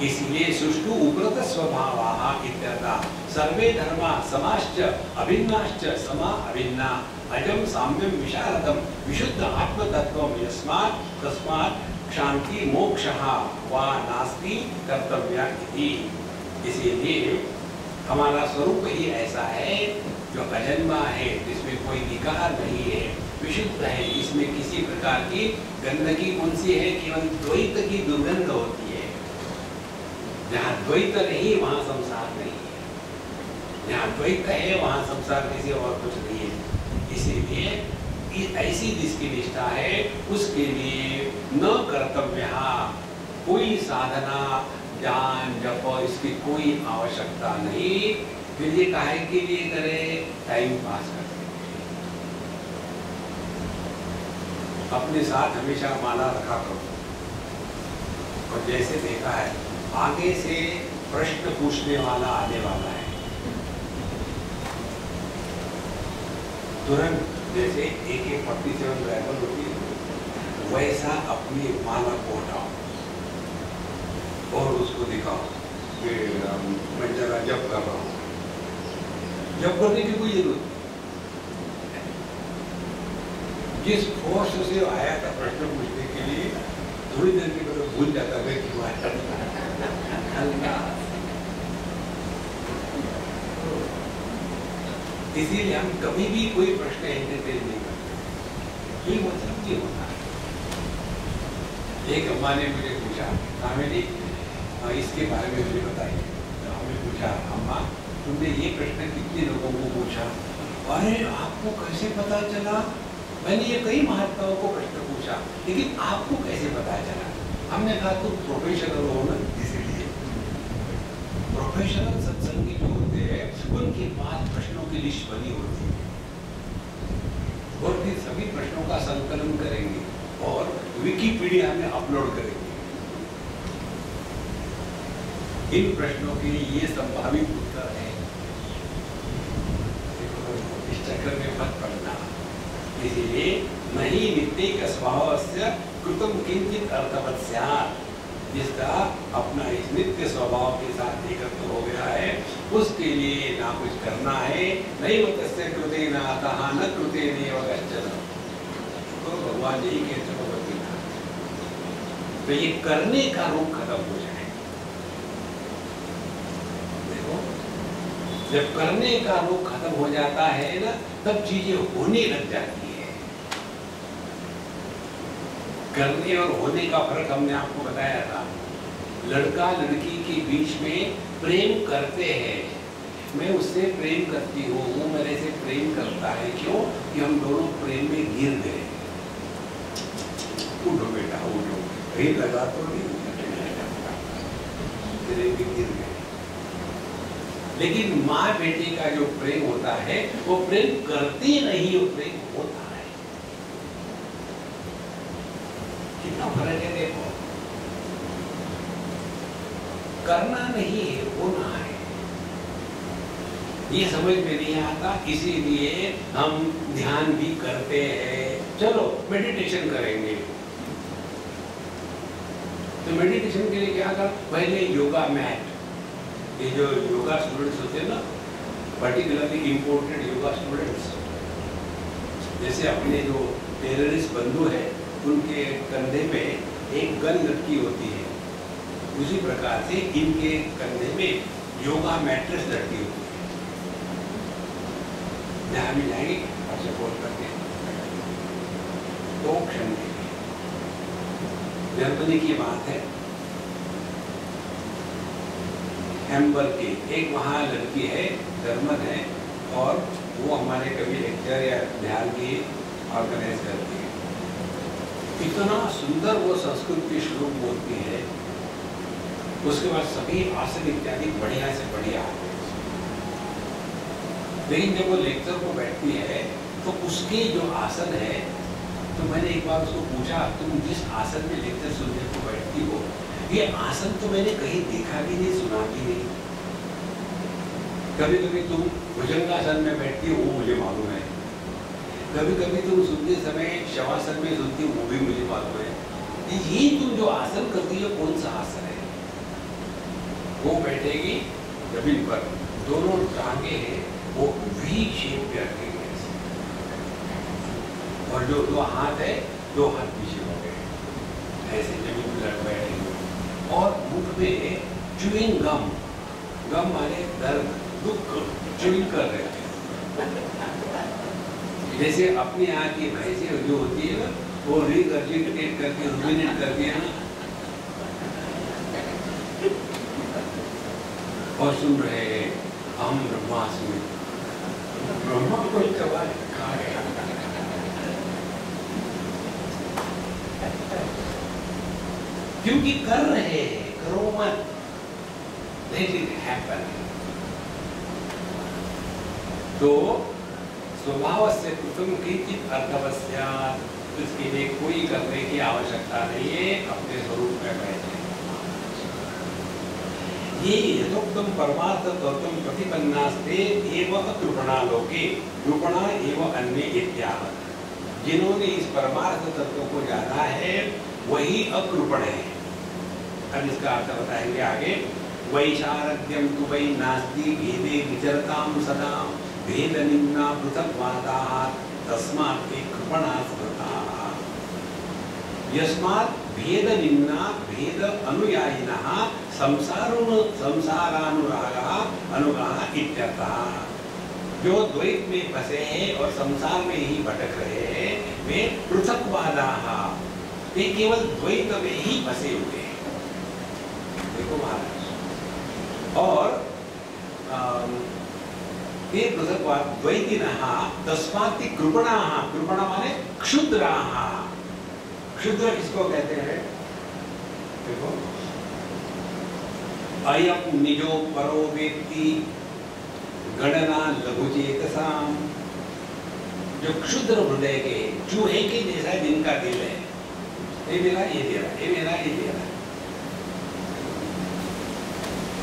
S1: इसलिए सुष्ठु उपरत स्वभावः इत्यर्थः। सर्वे धर्मा समाश्च अभिन्नाश्च समा अभिन्ना अजम साम्यम विशारदम विशुद्ध आत्म तत्वम यस्मात् तस्मात् शांति मोक्षः वा नास्ति कर्तव्या इति। इसीलिए हमारा स्वरूप ही ऐसा है जो अजन्मा है, जिसमें कोई विकार नहीं है, विशुद्ध है। इसमें किसी प्रकार की गंदगी कौन सी है? केवल द्वैत की दुर्गंध होती है। जहाँ द्वैत नहीं वहाँ संसार नहीं है, जहाँ द्वैत है वहाँ संसार किसी और कुछ नहीं है। इसीलिए ऐसी जिसकी निष्ठा है उसके लिए न कर्तव्य, कोई साधना ज्ञान जप इसकी कोई आवश्यकता नहीं। फिर ये काहे के लिए करे? टाइम पास करने के लिए। अपने साथ हमेशा माला रखा करो। और जैसे देखा है आगे से प्रश्न पूछने वाला आने वाला है, तुरंत जैसे AK-47 राइफल होती है वैसा अपनी माला को हटाओ और उसको दिखाओ कि मैं जरा जप कर रहा हूँ। जप करने की कोई जरूरत नहीं। जिस फोर्स से आया था प्रश्न पूछने के लिए, थोड़ी देर के बाद भूल जाता है क्यों आया। इसीलिए हम कभी भी कोई प्रश्न एंटरटेन नहीं करते। ये मतलब क्या होता है? एक अम्मा ने मुझे पूछा, जी इसके बारे में मुझे बताइए। तो हमने पूछा, अम्मा तुमने ये प्रश्न कितने लोगों को पूछा? अरे आपको कैसे पता चला? मैंने ये कई महात्माओं को प्रश्न पूछा, लेकिन आपको कैसे पता चला? हमने कहा तुम प्रोफेशनल हो ना, इसीलिए। प्रोफेशनल सत्संगी जो होते हैं उनके पास प्रश्नों की लिस्ट बनी होती है और फिर सभी प्रश्नों का संकलन करेंगे और विकिपीडिया में अपलोड करेंगे। इन प्रश्नों के ये संभावित उत्तर है। इस चक्कर में मत पड़ना। इसलिए नहीं नित्य स्वभावस्य कृतम किंचित अर्थवत् स्यात्, जिसका अपना इस नित्य स्वभाव के साथ एकत्र हो गया है उसके लिए ना कुछ करना है, नहीं तस्य कृते न अतः न कृते नैव कश्चन। तो भगवान यही कहते भगवत गीता। तो ये करने का रूप खत्म हो जाए। देखो, जब करने का रूप खत्म हो जाता है ना, तब चीजें होने लग जाती है। करने और होने का फर्क हमने आपको बताया था। लड़का लड़की के बीच में प्रेम करते हैं, मैं उससे प्रेम करती हूँ, वो मेरे से प्रेम करता है। क्यों? कि हम दोनों प्रेम में गिर गए। उठो बेटा उठो, कहीं लगा तो नहीं, प्रेम में गिर गए। लेकिन माँ बेटी का जो प्रेम होता है वो प्रेम करती नहीं, वो प्रेम होता है। कितना फर्क है देखो। करना नहीं है, होना है। ये समझ में नहीं आता, इसीलिए हम ध्यान भी करते हैं। चलो मेडिटेशन करेंगे, तो मेडिटेशन के लिए क्या कर, पहले योगा मैट। ये जो योगा स्टूडेंट्स होते हैं ना, पर्टिकुलरली इंपोर्टेड योगा स्टूडेंट्स, जैसे अपने जो टेररिस्ट बंधु है उनके कंधे पे एक गन लटकी होती है, उसी प्रकार से इनके कंधे में योगा मैट्रेस लटकी होती है। जहाँ भी जाएंगे ऐसे फोन करके दो क्षण के लिए। जर्मनी की बात है, हैम्बर्ग की एक वहाँ लड़की है, जर्मन है, और वो हमारे कभी लेक्चर या ध्यान की ऑर्गेनाइज करती है। इतना सुंदर वो संस्कृत के श्लोक बोलती है, उसके बाद सभी आसन इत्यादि बढ़िया से बढ़िया आते हैं। लेकिन जब वो लेक्चर को बैठती है तो उसके जो आसन है, तो मैंने एक बार उसको पूछा, तुम जिस आसन में लेक्चर सुनने को बैठती हो, ये आसन तो मैंने कहीं देखा भी नहीं, सुना भी नहीं। कभी कभी तुम भुजंगासन में बैठती हो, वो मुझे मालूम है। कभी कभी तुम सुनते समय शवासन में सुनती हो, वो भी मुझे मालूम है। ये तुम जो आसन करती हो कौन सा आसन है? वो बैठेगी जमीन पर, दोनों टांगे हैं वो वी शेप पे रखेंगे, और जो दो हाथ है, दो हाथ पीछे हो गए, ऐसे जमीन पर बैठेंगे। और मुख में च्युइंग गम, गम माने दर्द, दुख, च्युइंग कर रहे हैं। जैसे अपने यहाँ की भैंसे जो होती है ना, वो रिगर्जिटेट करके रुमिनेट करती है ना, और सुन रहे हैं हम ब्रह्मास्मि, ब्रह्मा को चबा खा गया। क्योंकि कर रहे हैं, करो मत, let it happen। तो स्वभाव से कृतम किंचित अर्थवत् स्यात्, इसके लिए कोई करने की आवश्यकता नहीं है, अपने स्वरूप में बैठे। ये यथोक्तम परमार्थ तत्वम प्रतिपन्नास्ते एव अकृपणा लोके कृपणा एव अन्ये इत्याह। जिन्होंने इस परमार्थ तत्व को जाना है वही अकृपण है। अब इसका अर्थ बताएंगे आगे। वैशारद्यम तु वै नास्ति भेदे विचरताम सदा भेद निम्ना पृथक्वादाः तस्मात् ते कृपणा स्मृताः। यस्मात् भेद निम्ना भेद अनुयायिनः संसारानुरागः अनुगाः इत्यर्थः। जो द्वैत में फंसे हैं और संसार में ही भटक रहे हैं, वे पृथक्वादाः, वे केवल द्वैत में ही फंसे हुए हैं। देखो महाराज, और ते द्वैतिनः तस्मात् कृपणाः, कृपणा माने क्षुद्राः। क्षुद्र किसको कहते हैं? देखो, अयम निजो परो वेत्ति गणना लघुचेतसाम। जो क्षुद्र हृदय के चूहे के जैसा जिनका दिल है, ये मेरा ये दे रहा, ये मेरा ये दे रहा।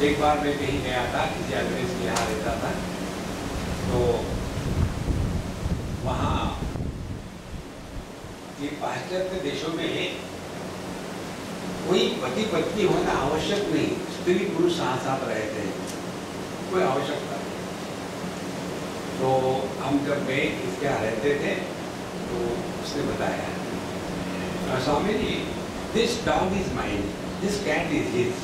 S1: एक बार मैं कहीं गया था, किसी अंग्रेज के यहाँ रहता था, तो वहाँ ये पाश्चात्य देशों में कोई पति पत्नी होना आवश्यक नहीं, स्त्री पुरुष साथ साथ रहते हैं, कोई आवश्यकता नहीं। तो हम जब गए इसके यहाँ रहते थे, तो उसने बताया, Swami ji, this dog is mine, this cat is his,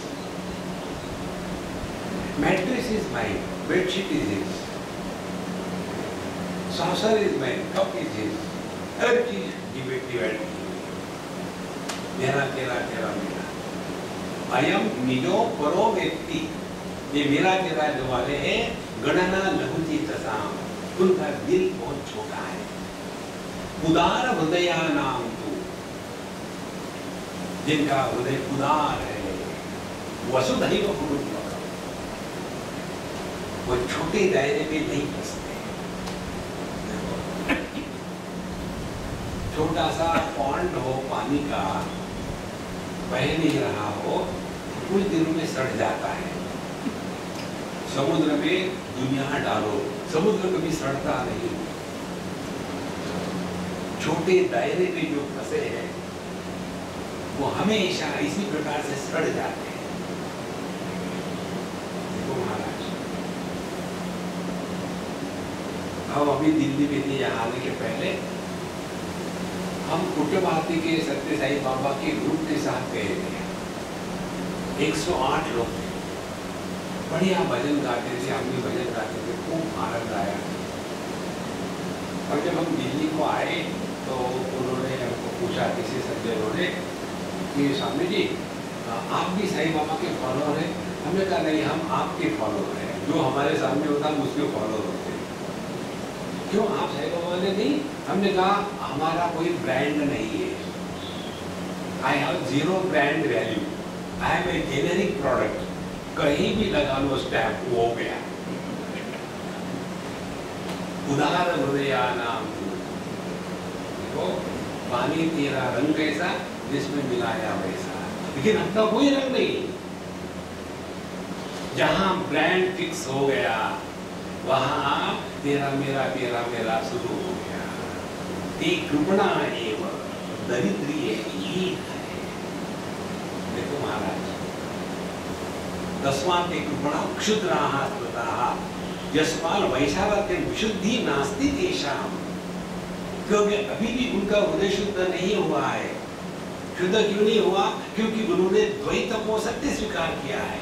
S1: mattress is mine, bedsheet is his, saucer is mine, cup is his, हर चीज डिवाइड की, मेरा तेरा तेरा मेरा। अयम निजो परो व्यक्ति, ये मेरा तेरा जो वाले हैं, गणना लघुचेतसाम, उनका दिल बहुत छोटा है। उदार हृदयानाम तु, जिनका हृदय उदार है, वसुधैव कुटुंबकम्, वो छोटे दायरे में नहीं फंसते। छोटा सा पॉन्ड हो पानी का, बह नहीं रहा हो, कुछ दिनों में सड़ जाता है। समुद्र में दुनिया डालो, समुद्र कभी सड़ता नहीं। छोटे दायरे में जो फंसे हैं, वो हमेशा इसी प्रकार से सड़ जाते हैं। देखो महाराज, हम अभी दिल्ली में थे, यहाँ आने के पहले हम कुटुंबाती के सत्य साई बाबा के ग्रुप के साथ गए थे। 108 लोग थे, बढ़िया भजन गाते थे, हम भी भजन गाते थे, खूब आनंद आया। और जब हम दिल्ली को आए तो उन्होंने हमको पूछा, किसी संजय ने, कि स्वामी जी आप भी साई बाबा के फॉलोअर हैं? हमने कहा नहीं, हम आपके फॉलोअर हैं, जो हमारे सामने होता हम उसके फॉलोअर होते। क्यों आप साई बाबा ने नहीं? हमने कहा हमारा कोई ब्रांड नहीं है, I have zero brand value, I am a generic product, कहीं भी लगा लो स्टैम्प, वो हो गया। उदार हृदयानाम, देखो पानी तेरा रंग कैसा, जिसमें मिलाया वैसा, लेकिन अपना कोई रंग नहीं। जहां ब्रांड फिक्स हो गया, वहां तेरा मेरा शुरू हो गया। एक कृपणा एवं दरिद्री ये है। देखो महाराज, तस्मात् कृपणा क्षुद्राः स्मृताः यस्मात् वैशालत्यं विशुद्धि नास्ति तेषाम्, क्योंकि अभी भी उनका हृदय शुद्ध नहीं हुआ है। शुद्ध क्यों नहीं हुआ? क्योंकि उन्होंने द्वैत को सत्य स्वीकार किया है।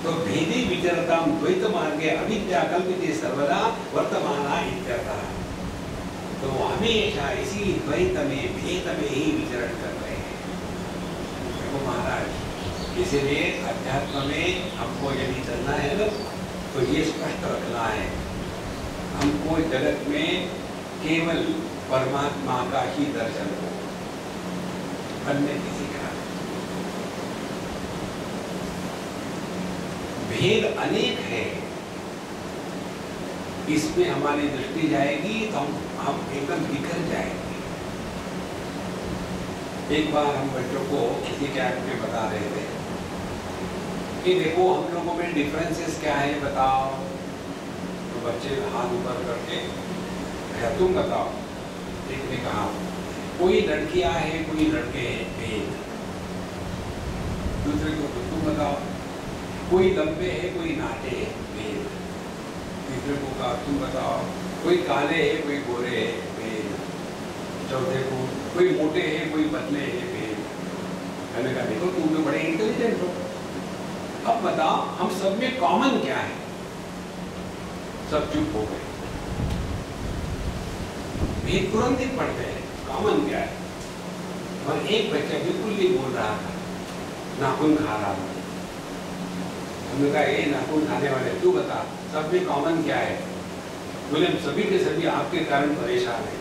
S1: तो भेदे विचरतां द्वैत मार्गे अविद्या कल्पिते सर्वदा वर्तमाना इत्यर्थः। तो हमेशा इसी द्वैत में, भेद में ही विचरण कर रहे हैं। देखो महाराज, इसीलिए अध्यात्म में हमको यदि चलना है ना, तो ये स्पष्ट रखना है, हमको जगत में केवल परमात्मा का ही दर्शन हो, अन्य किसी का। भेद अनेक है, इसमें हमारी दृष्टि जाएगी तो हम एकदम बिखर जाएंगे। एक बार हम बच्चों को किसी कैंप में बता रहे थे कि देखो हम लोगों में डिफरेंसेस क्या है बताओ। तो बच्चे हाथ ऊपर करके तुम बताओ। एक ने कहा कोई लड़कियां हैं कोई लड़के हैं, भेद। दूसरे को तुम बताओ, कोई लंबे है कोई नाटे है, भेद। तीसरे को कहा तुम बताओ, कोई काले है कोई गोरे है, भेद। चौथे को कोई मोटे है कोई पतले है, भेद। मैंने कहा देखो तुम तो बड़े इंटेलिजेंट हो, अब बताओ हम सब में कॉमन क्या है। सब चुप हो गए, भेद तुरंत ही पढ़ते हैं कॉमन क्या है। और एक बच्चा बिल्कुल नहीं बोल रहा था, नाखून खा रहा था। हमने कहा ये नाखून खाने वाले तू बता सब में कॉमन क्या है? बोले हम सभी के सभी आपके कारण परेशान हैं।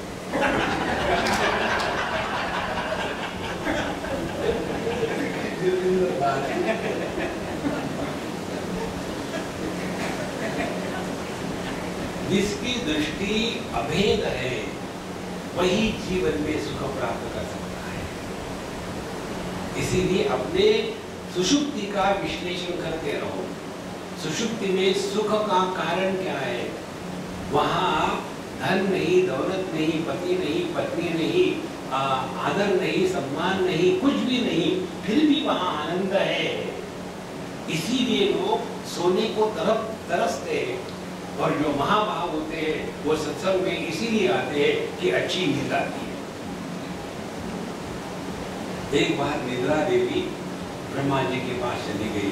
S1: जिसकी दृष्टि अभेद है वही जीवन में सुख प्राप्त कर सकता है। इसीलिए अपने सुषुप्ति का विश्लेषण करते रहो। सुषुप्ति में सुख का कारण क्या है? वहां धन नहीं, दौलत नहीं, पति नहीं, पत्नी नहीं, आदर नहीं, सम्मान नहीं, कुछ भी नहीं, फिर भी वहां आनंद है। इसीलिए लोग सोने को तरसते हैं और जो महाभाव होते हैं वो सत्संग में इसीलिए आते हैं कि अच्छी नींद आती है। एक बार निद्रा देवी ब्रह्मा जी के पास चली गई।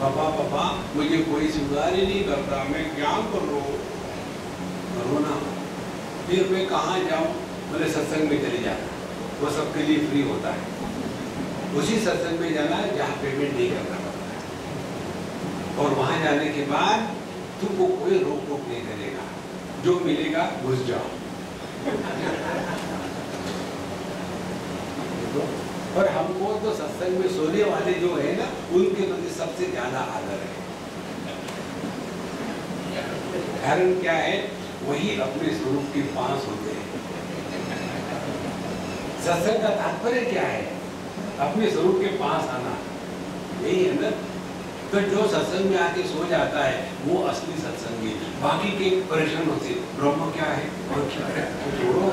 S1: पापा मुझे कोई स्वीकार ही नहीं करता, मैं क्या करूं? करो ना। फिर मैं कहाँ जाऊं? बोले सत्संग में चले जाना, वो सबके लिए फ्री होता है। उसी सत्संग में जाना जहाँ पेमेंट नहीं करना पड़ता है। और वहां जाने के बाद तुमको कोई रोक टोक नहीं करेगा, जो मिलेगा घुस जाओ। और हमको तो सत्संग में सोने वाले जो है ना उनके प्रति सबसे ज्यादा आदर है। कारण क्या है? वही अपने स्वरूप के पास होते हैं। सत्संग का तात्पर्य क्या है? अपने स्वरूप के पास आना, यही है ना। तो जो सत्संग में आके सो जाता है वो असली सत्संगी। बाकी के परेशान होते ब्रह्म क्या है और क्या है छोड़ो।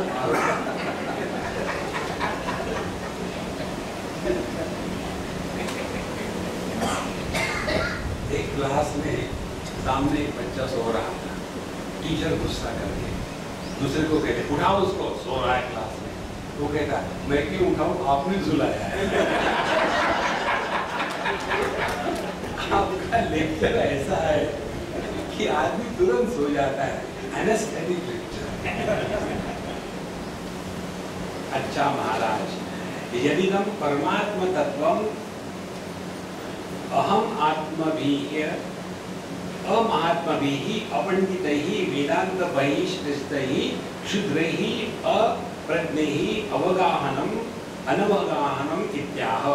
S1: एक क्लास में सामने एक बच्चा सो रहा था। टीचर गुस्सा करके दूसरे को कहते उठाओ उसको, सो रहा है क्लास में। वो कहता मैं क्यों उठाऊं, आपने सुलाया है। आपका लेक्चर ऐसा है कि आदमी तुरंत सो जाता है। Anaesthetic lecture. अच्छा महाराज, यदि हम परमात्म तत्वम अहम आत्मभिः अमहात्मभिः अपंडितैः वेदांत बहिष्कृतैः क्षुद्रैः अप्रज्ञैः अवगाहनम अनवगाहनम इत्याह।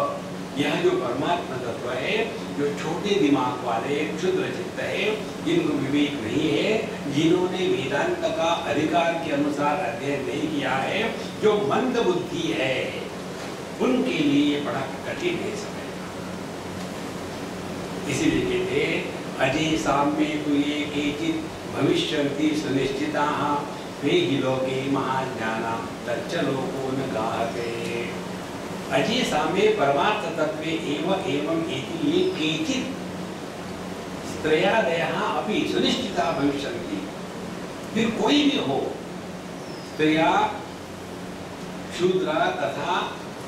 S1: यह जो परमात्मा तत्व है, जो छोटे दिमाग वाले क्षुद्र चित्त है, जिनको विवेक नहीं है, जिन्होंने वेदांत का अधिकार के अनुसार अध्ययन नहीं किया है, जो मंद बुद्धि है, उनके लिए बड़ा कठिन है समझना। इसीलिए कहते अजय साम्ये तुये केचित् भविष्यन्ति सुनिश्चिताः वे हि लोके महाज्ञाना तच्च लोको न गाहते। अजय साम्ये परमार्थ तत्वे एवं इति ये केचित् त्रयादयः अपि सुनिश्चिता भविष्यन्ति। फिर कोई भी हो, स्त्रिया शूद्र तथा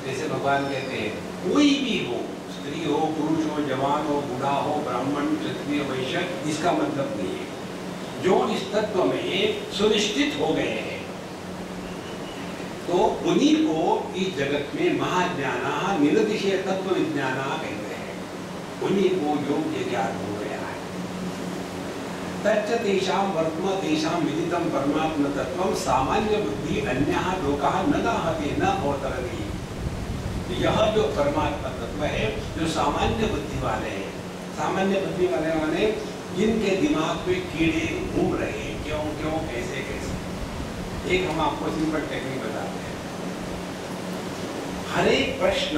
S1: जैसे भगवान कहते हैं कोई भी हो, स्त्री हो, पुरुष हो, जवान हो, बूढ़ा हो, ब्राह्मण, क्षत्रिय, वैश्य, इसका मतलब नहीं है। जो इस तत्व में सुनिश्चित हो गए हैं तो उन्हीं को इस जगत में महाज्ञाना निरतिशय तत्व विज्ञाना कहते हैं। उन्हीं को योग्य ज्ञान हो गया है। तच्च तेषां वर्त्म तेषां विदितं परमात्म तत्वं सामान्य बुद्धि अन्यः लोकः न गाहते न अवतरति। यह जो परमात्मा तत्व है, जो सामान्य बुद्धि वाले हैं, सामान्य बुद्धि वाले माने जिनके दिमाग में कीड़े घूम रहे हैं, क्यों कैसे कैसे। एक हम आपको सिंपल टेक्निक बताते हैं। हर एक प्रश्न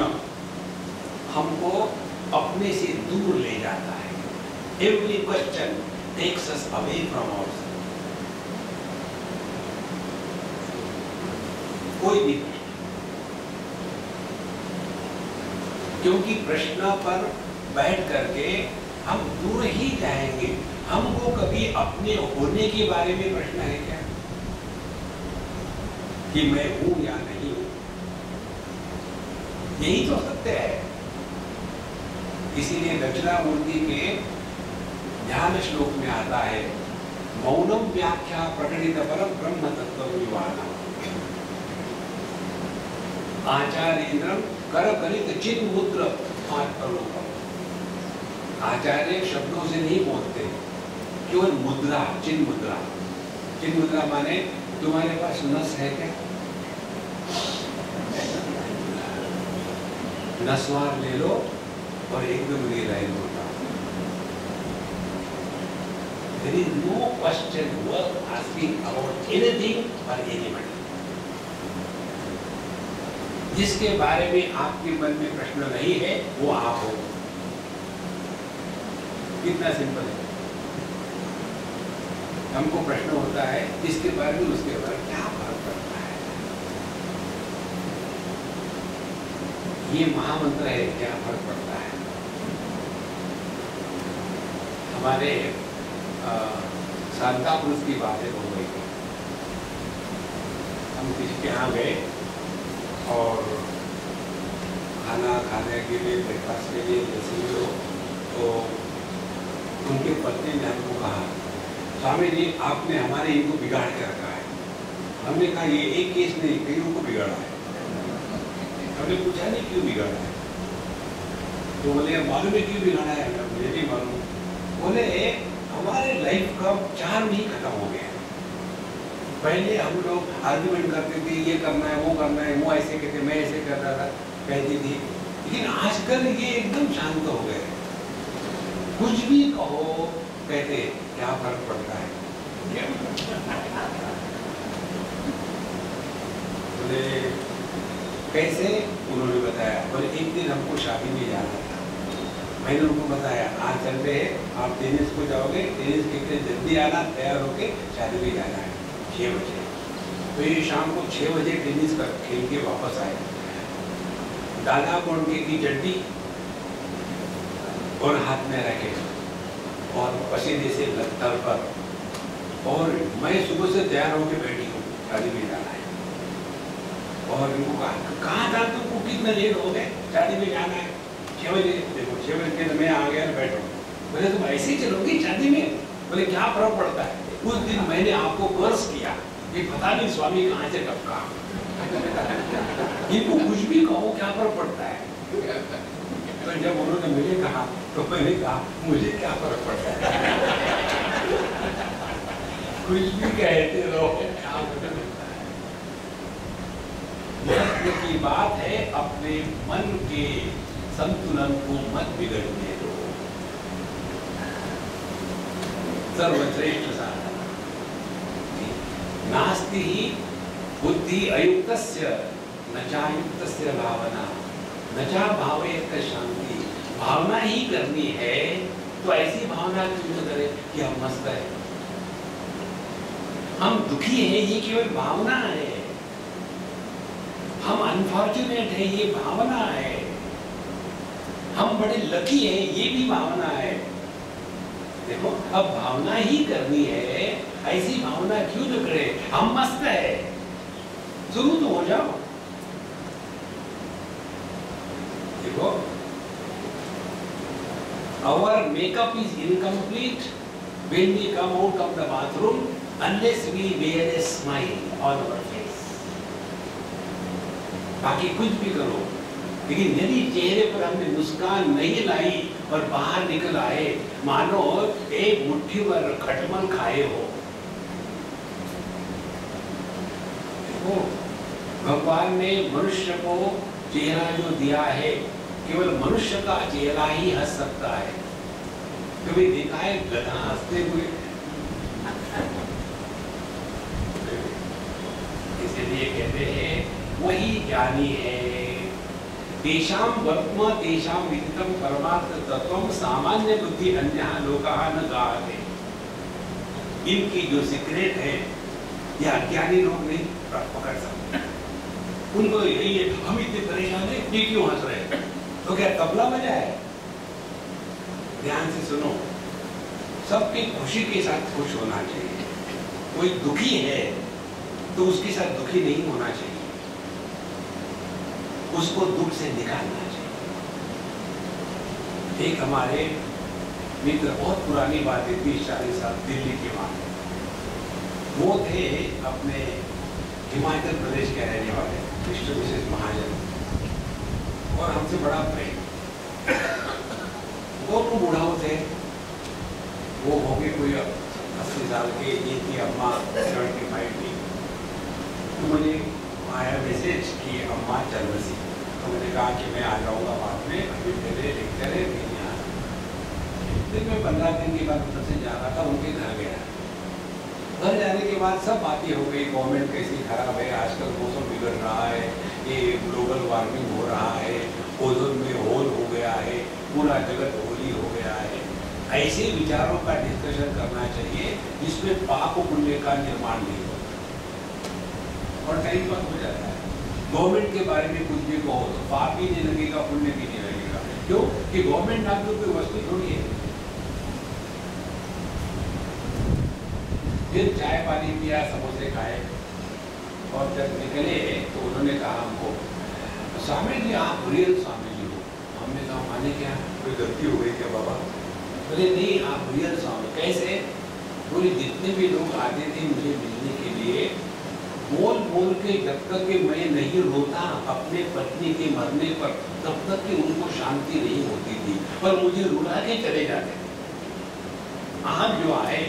S1: हमको अपने से दूर ले जाता है। Every question takes us away from ourself. कोई भी, क्योंकि प्रश्न पर बैठ करके हम दूर ही जाएंगे। हमको कभी अपने होने के बारे में प्रश्न है क्या कि मैं हूं या नहीं हूं? यही तो सत्य है। इसीलिए दक्षिणामूर्ति के ध्यान श्लोक में आता है मौनम व्याख्या प्रकटित परम ब्रह्म तत्व विवादम आचार्येन्द्रम कर कलित चिन्मुद्र आत्मरूपम। आचार्य शब्दों से नहीं बोलते, केवल मुद्रा, चिन्ह मुद्रा। चिन्ह मुद्रा माने तुम्हारे पास नस है क्या? नसवार ले लो और एकदम रियलाइज होता। There is no question worth asking about anything or anybody. जिसके बारे में आपके मन में प्रश्न नहीं है वो आप हो। कितना सिंपल है। हमको प्रश्न होता है इसके बारे में उसके बारे में क्या फर्क पड़ता है। ये महामंत्र है, क्या फर्क पड़ता है। हमारे शांता पुरुष की बातें हो गई थी। हम किसी के यहाँ गए और खाना खाने के लिए, ब्रेकफास्ट के लिए जैसे ही हो तो उनके पत्नी ने हमको कहा, स्वामी जी आपने हमारे इनको बिगाड़ के रखा है। हमने कहा ये एक केस नहीं, कईयों को बिगाड़ा है। हमने पूछा नहीं क्यों बिगाड़ा है, तो बोले मालूम है क्यों बिगाड़ा है? मुझे नहीं मालूम। बोले हमारे लाइफ का चार्म ही खत्म हो गया। पहले हम लोग आर्ग्यूमेंट करते थे, ये करना है, वो करना है, वो ऐसे कहते, मैं ऐसे करता था, कहती थी। लेकिन आजकल ये एकदम शांत हो गए। कुछ भी कहो कहते क्या फर्क पड़ता है। बोले कैसे? उन्होंने बताया। बोले एक दिन हमको शादी में जाना था। मैंने उनको बताया आज संडे है, आप टेनिस को जाओगे, टेनिस के लिए जल्दी आना, तैयार होके शादी में जाना है 6 बजे। तो ये शाम को 6 बजे टेनिस का खेल के वापस आए। दादा को उनके की चड्डी और हाथ में रखे और पसीने से लत्तर पर, और मैं सुबह से तैयार होकर बैठी हूँ, शादी में जाना है। और इनको कहा था तुमको कितना लेट हो गए, शादी में जाना है 6 बजे। देखो 6 बजे के मैं आ गया बैठो। बोले तुम ऐसे ही चलोगी शादी में? बोले क्या फर्क पड़ता है। उस दिन मैंने आपको कर्ज किया कि पता नहीं स्वामी कहाँ से टपका। इनको कुछ भी कहो क्या फर्क पड़ता है। तो जब उन्होंने मुझे कहा तो मैंने कहा मुझे क्या फर्क पड़ता है। कुछ भी कहते रहो। महत्व की बात है अपने मन के संतुलन को मत बिगड़ने दो। सर्वश्रेष्ठ साधन नास्ति ही बुद्धि अयुक्तस्य न चायुक्तस्य भावना न चा भावयेत शांति। भावना ही करनी है तो ऐसी भावना क्यों करें कि हम मस्त है, हम दुखी हैं, ये केवल भावना है। हम अनफॉर्चुनेट है, ये भावना है। हम बड़े लकी हैं, ये भी भावना है। देखो अब भावना ही करनी है, ऐसी भावना क्यों न करे। हम मस्त है, शुरू तो हो जाओ। देखो our makeup is incomplete when we come out of the bathroom unless we wear a smile on our face. बाकी कुछ भी करो, लेकिन यदि चेहरे पर हमने मुस्कान नहीं लाई और बाहर निकल आए मानो एक मुट्ठी भर खटमल खाए हो। देखो भगवान ने मनुष्य को चेहरा जो दिया है, केवल मनुष्य का चेहरा ही हंस सकता है। कभी देखा है गधा हंसते हुए? इसलिए कहते हैं वही ज्ञानी है। तेषां वर्त्म तेषां विदितं परमार्थ तत्वं सामान्य बुद्धि अन्यः लोकाः न गाहते। इनकी जो सीक्रेट है यह अज्ञानी लोग नहीं पकड़ सकते। उनको यही है हम इतने परेशान हैं, ये क्यों हंस रहे हैं? तो क्या तबला बजा है? ध्यान से सुनो, सबकी खुशी के साथ खुश होना चाहिए। कोई दुखी है तो उसके साथ दुखी नहीं होना चाहिए, उसको दुख से निकालना चाहिए। एक हमारे मित्र, बहुत पुरानी बात है, 30-40 साल दिल्ली की बात है। वो थे अपने हिमाचल प्रदेश के रहने वाले मिस्टर मिसेस महाजन, और हमसे बड़ा प्रेम। दोनों बुढ़ाओ थे, वो हो गए कोई 80 साल के, एक की अम्मा 75 थी। तो मुझे आया मैसेज कि अम्मा चल बसी। तो मैंने कहा कि मैं आ जाऊँगा बाद में, अभी मेरे लेक्चर है, नहीं आ रहा। फिर मैं 15 दिन के बाद उधर से जा रहा था, उनके घर गया। घर जाने के बाद सब बातें हो गई, गवर्नमेंट कैसी खराब है, आजकल मौसम बिगड़ रहा है, ये ग्लोबल वार्मिंग हो रहा है, ओजोन में होल हो गया है, पूरा जगत होली हो गया है। ऐसे विचारों का डिस्कशन करना चाहिए जिसमें पाप पुण्य का निर्माण नहीं हो, और टाइम पास हो जाता है। गवर्नमेंट के बारे में कुछ भी कहो तो पाप भी नहीं लगेगा, पुण्य भी नहीं लगेगा। क्यों कि गवर्नमेंट नाम की कोई वस्तु थोड़ी है। फिर चाय पानी पिया, समोसे खाए, और जब निकले तो उन्होंने कहा हमको, स्वामी जी आप रियल स्वामी जी हो। हमने कहा माने क्या, कोई गलती हो गई क्या बाबा? बोले नहीं, आप रियल स्वामी। कैसे? बोले जितने भी लोग आते थे मुझे मिलने के लिए, बोल बोल के जब तक कि मैं नहीं रोता अपने पत्नी के मरने पर, तब तक कि उनको शांति नहीं होती थी, और मुझे रुला के चले जाते थे। आप जो आए,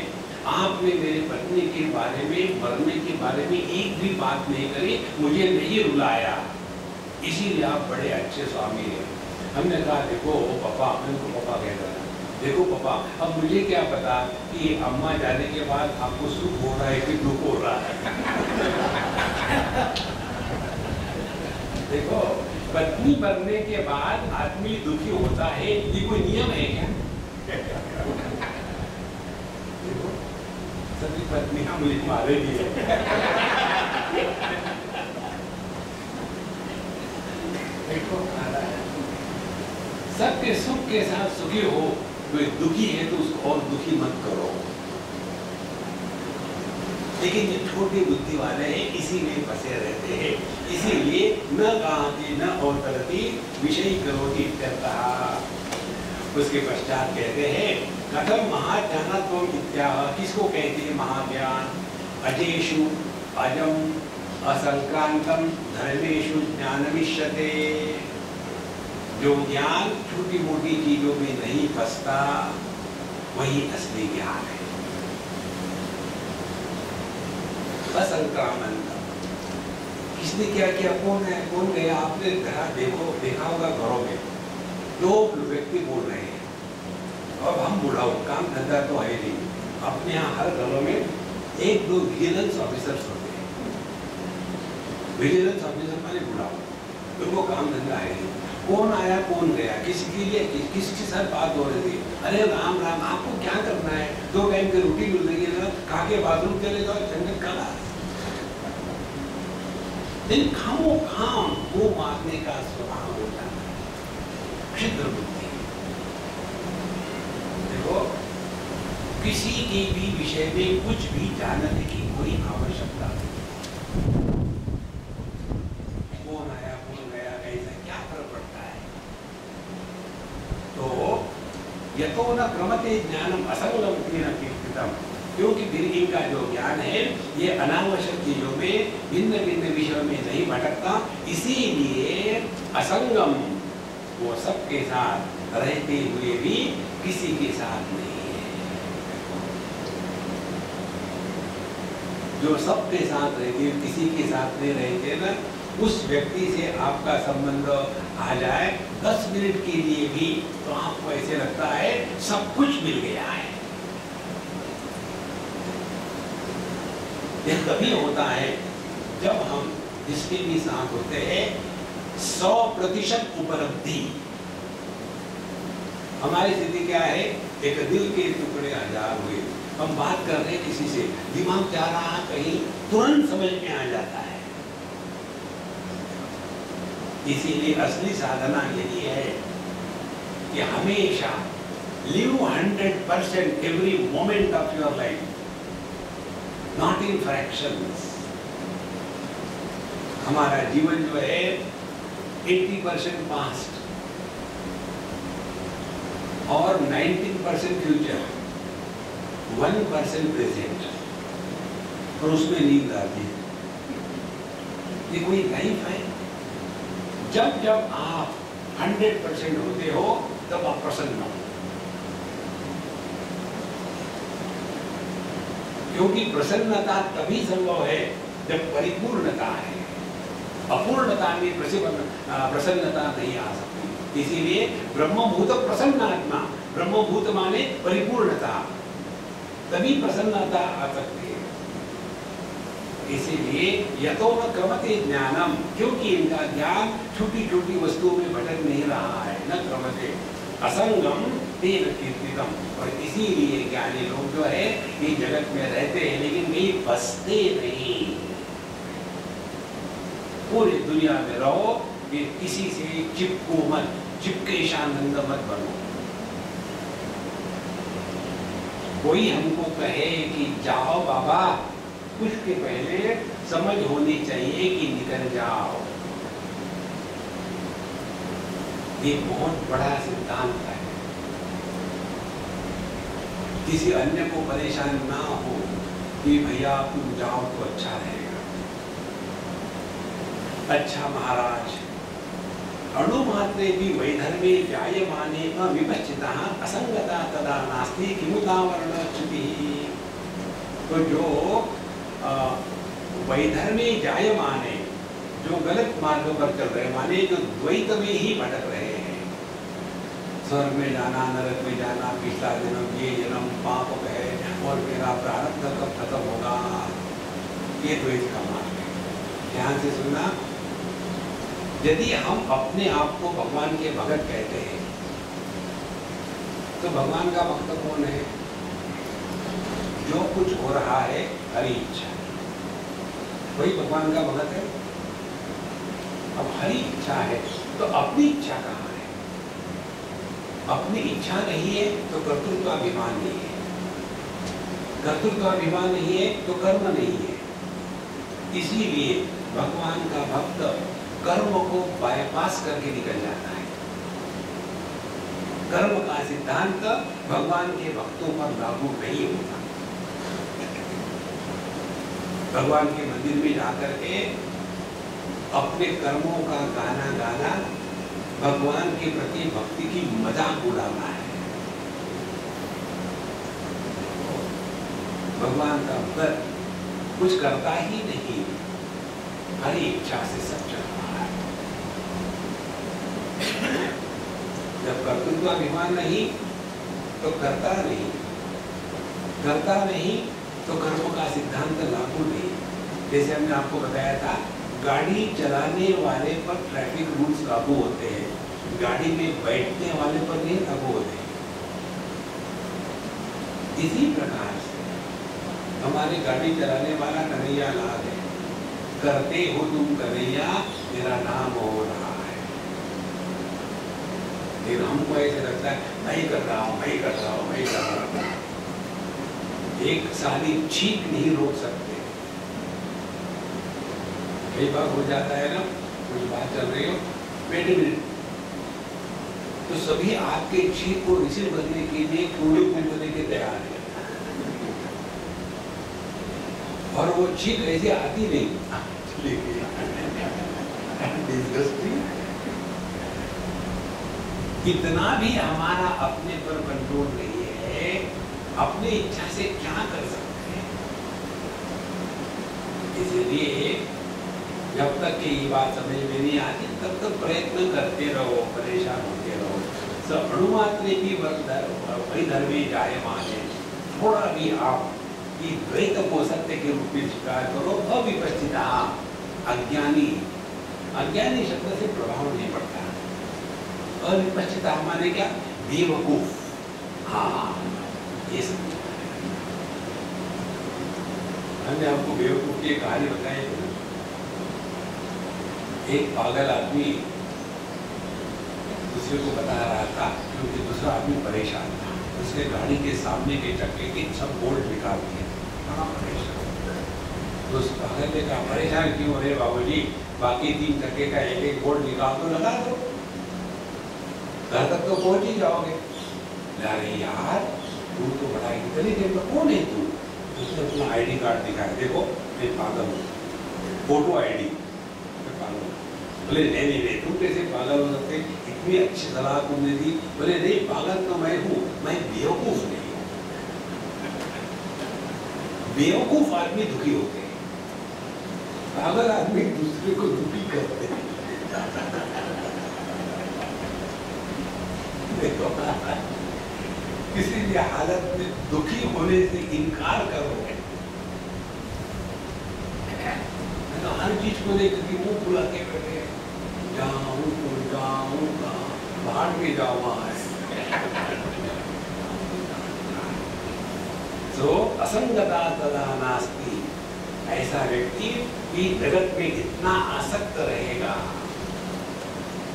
S1: आपने मेरे पत्नी के बारे में, मरने के बारे में एक भी बात नहीं करी, मुझे नहीं रुलाया, इसीलिए आप बड़े अच्छे स्वामी हैं। हमने कहा देखो पापा, हमको पापा कह रहा है, देखो पापा, अब मुझे क्या पता कि अम्मा जाने के बाद आपको सुख हो रहा है कि दुख हो रहा है। देखो, पत्नी मरने के बाद आदमी दुखी होता है, ये कोई नियम है क्या? देखो, सभी पत्नियां मुझे मारेगी। देखो, सबके सुख के साथ सुखी हो, कोई दुखी है तो उसको और दुखी मत करो। लेकिन ये छोटी बुद्धि वाले हैं, इसी में फंसे रहते हैं। इसीलिए न कांति न औतरति विषय करोति इत्यर्थः। उसके पश्चात कहते हैं कथम महाज्ञानत्वम इत्याह, किसको कहते हैं महाज्ञान? अजेषु अजम असंक्रांतम धर्मेषु ज्ञानमिष्यते। जो ज्ञान छोटी मोटी चीजों में नहीं फंसता, वही असली ज्ञान है। असंक्रामक, किसने क्या किया, कौन है, कौन गया? आपने देखा होगा घरों में दो व्यक्ति बोल रहे हैं, अब हम बुढ़ाओ, काम धंधा तो है नहीं, अपने यहाँ हर घरों में एक दो विजिलेंस ऑफिसर्स होते हैं। विजिलेंस ऑफिसर माने बुढ़ाओ, उनको काम धंधा है नहीं, कौन आया कौन गया, किसके लिए किसके साथ बात हो रही थी, अरे राम राम, आपको क्या करना है, 2 टाइम की रोटी मिल रही है ना, खा के बाथरूम चले जाओ, झंझट करा। दिन खाओ काम, वो मारने का स्वभाव होता है, क्षुद्र बुद्धि। देखो, किसी के भी विषय में कुछ भी जानने की कोई आवश्यकता नहीं। कौन आया कौन गया, ऐसा क्या फर्क पड़ता है? तो यतो न क्रमते ज्ञानम असंगम तेन कीर्तितम, क्योंकि फिर इनका जो ज्ञान है ये अनावश्यक चीजों में, भिन्न भिन्न विषयों में नहीं भटकता, इसीलिए असंगम, वो सबके साथ रहते हुए भी किसी के साथ नहीं है। जो सबके साथ रहते, किसी के साथ नहीं रहते ना, उस व्यक्ति से आपका संबंध आ जाए 10 मिनट के लिए भी, तो आपको ऐसे लगता है सब कुछ मिल गया है। यह तभी होता है जब हम जिसके भी साथ होते हैं 100% उपलब्धि। हमारी स्थिति क्या है, एक दिल के टुकड़े 1000 हुए, हम बात कर रहे हैं किसी से, दिमाग जा रहा है कहीं, तुरंत समझ में आ जाता है। इसीलिए असली साधना यही है कि हमेशा live 100% every moment of your life, not in fractions. हमारा जीवन जो है 80% पास्ट और 19% फ्यूचर, 1% प्रेजेंट, और उसमें नींद आती है। ये कोई लाइफ है? जब जब आप 100% होते हो तब आप प्रसन्न हो, क्योंकि प्रसन्नता तभी संभव है जब परिपूर्णता है। अपूर्णता में प्रसन्नता नहीं आ सकती। इसीलिए ब्रह्मभूत प्रसन्न आत्मा, ब्रह्मभूत माने परिपूर्णता, तभी प्रसन्नता आ सकती है। इसीलिए यतो न क्रमते ज्ञानम, क्योंकि इनका ज्ञान छोटी छोटी वस्तुओं में भटक नहीं रहा है। न क्रमते असंगम तेन कीर्तितम, और इसीलिए ज्ञानी लोग जो है ये जगत में रहते हैं लेकिन कहीं बसते नहीं। पूरी दुनिया में रहो, ये किसी से चिपको मत, चिपके शानंद मत बनो। कोई हमको कहे कि जाओ बाबा, उसके पहले समझ होनी चाहिए कि निकल जाओ। ये बहुत बड़ा सिद्धांत है। किसी अन्य को परेशान ना हो कि भैया तुम जाओ तो अच्छा रहेगा। अच्छा महाराज, अणुमात्रे भी वैधर्मे जायमाने विपश्चितः असंगता तदा नास्ति किमुतावरणच्युतिः। तो जो वैधर्मे जायमाने, जो गलत मार्ग पर चल रहे, माने जो द्वैत में ही भटक रहे हैं, स्वर्ग में जाना, नरक में जाना, पिछला जन्म, ये जन्म पाप है और मेरा प्रारब्ध कब खत्म होगा, ये द्वैत का मार्ग है। ध्यान से सुनना, यदि हम अपने आप को भगवान के भगत कहते हैं तो भगवान का भक्त कौन है? जो कुछ हो रहा है हरि इच्छा, वही भगवान का भगत है। अब हरि इच्छा है तो अपनी इच्छा कहाँ है? अपनी इच्छा नहीं है तो कर्तृत्वाभिमान नहीं है, कर्तृत्वाभिमान नहीं है तो कर्म नहीं है। इसीलिए भगवान का भक्त कर्म को बाईपास करके निकल जाता है। कर्म का सिद्धांत भगवान के भक्तों पर लागू नहीं होता। भगवान के मंदिर में जाकर के अपने कर्मों का गाना गाना भगवान के प्रति भक्ति की मजाक उड़ाना है। भगवान का भक्त कुछ करता ही नहीं, हरी इच्छा से सब चल रहा है। जब कर्तृत्वाभिमान नहीं तो करता नहीं, करता नहीं तो कर्म का सिद्धांत लागू नहीं। जैसे हमने आपको बताया था, गाड़ी चलाने वाले पर ट्रैफिक रूल्स लागू होते हैं, गाड़ी में बैठने वाले पर नहीं लागू होते। इसी प्रकार से हमारे गाड़ी चलाने वाला कन्हैया लाल है, करते हो तुम कन्हैया, मेरा नाम हो रहा है। फिर हमको ऐसे लगता है मैं कर रहा हूँ, मैं कर रहा हूँ, मैं कर रहा हूँ। एक साली छींक नहीं रोक सकते। कई बार हो जाता है ना, कुछ बात चल रही हो, वेट अ मिनट, तो सभी आपके छींक को रिसीव करने के लिए कूड़े कूदने के तैयार है, और वो छींक ऐसे आती नहीं। कितना भी हमारा अपने पर कंट्रोल नहीं है, अपनी इच्छा से क्या कर सकते हैं। इसलिए जब तक कि ये बात समझ में नहीं आती तब तक प्रयत्न करते रहो, परेशान होते रहो। सब अणुमात्रे भी वैधर्मे जायमाने, थोड़ा भी आप कि द्वैत को सत्य के रूप में स्वीकार करो। अविपश्चिता, अज्ञानी, अज्ञानी शब्द से प्रभाव नहीं पड़ता। अविपश्चिता माने क्या? बेवकूफ। हाँ, ये सब हमने आपको बेवकूफ की कहानी बताई। एक पागल आदमी दूसरे को बता रहा था क्योंकि दूसरा आदमी परेशान था। उसने गाड़ी के सामने के चक्के के सब बोल्ट निकाल दिए, बड़ा परेशान। तो उस पागल ने कहा, परेशान क्यों हो रहे बाबूजी, बाकी 3 चक्के का एक एक बोल्ट निकाल दो, लगा दो, घर तक तो पहुंच ही जाओगे। अरे यार, तू तो बड़ा इंटेलिजेंट, कौन है तू? उसने अपना ID कार्ड दिखाया, देखो मैं पागल हूँ, फोटो ID। बोले नहीं, तुम कैसे पागल हो सकते? इतनी अच्छी सलाह तुमने दी। बोले नहीं, पागल तो मैं हूँ, मैं बेवकूफ नहीं हूँ। बेवकूफ आदमी दुखी होते हैं, पागल आदमी दूसरे को दुखी करते हैं। देखो, किसी भी हालत में दुखी होने से इनकार करोगे तो हर चीज को लेकर के मुंह फुला के बैठे, जाऊं तो जाऊं कहाँ, बाहर में जाऊं वहां। तो असंगता तदा नास्ति, ऐसा व्यक्ति भी जगत में इतना आसक्त रहेगा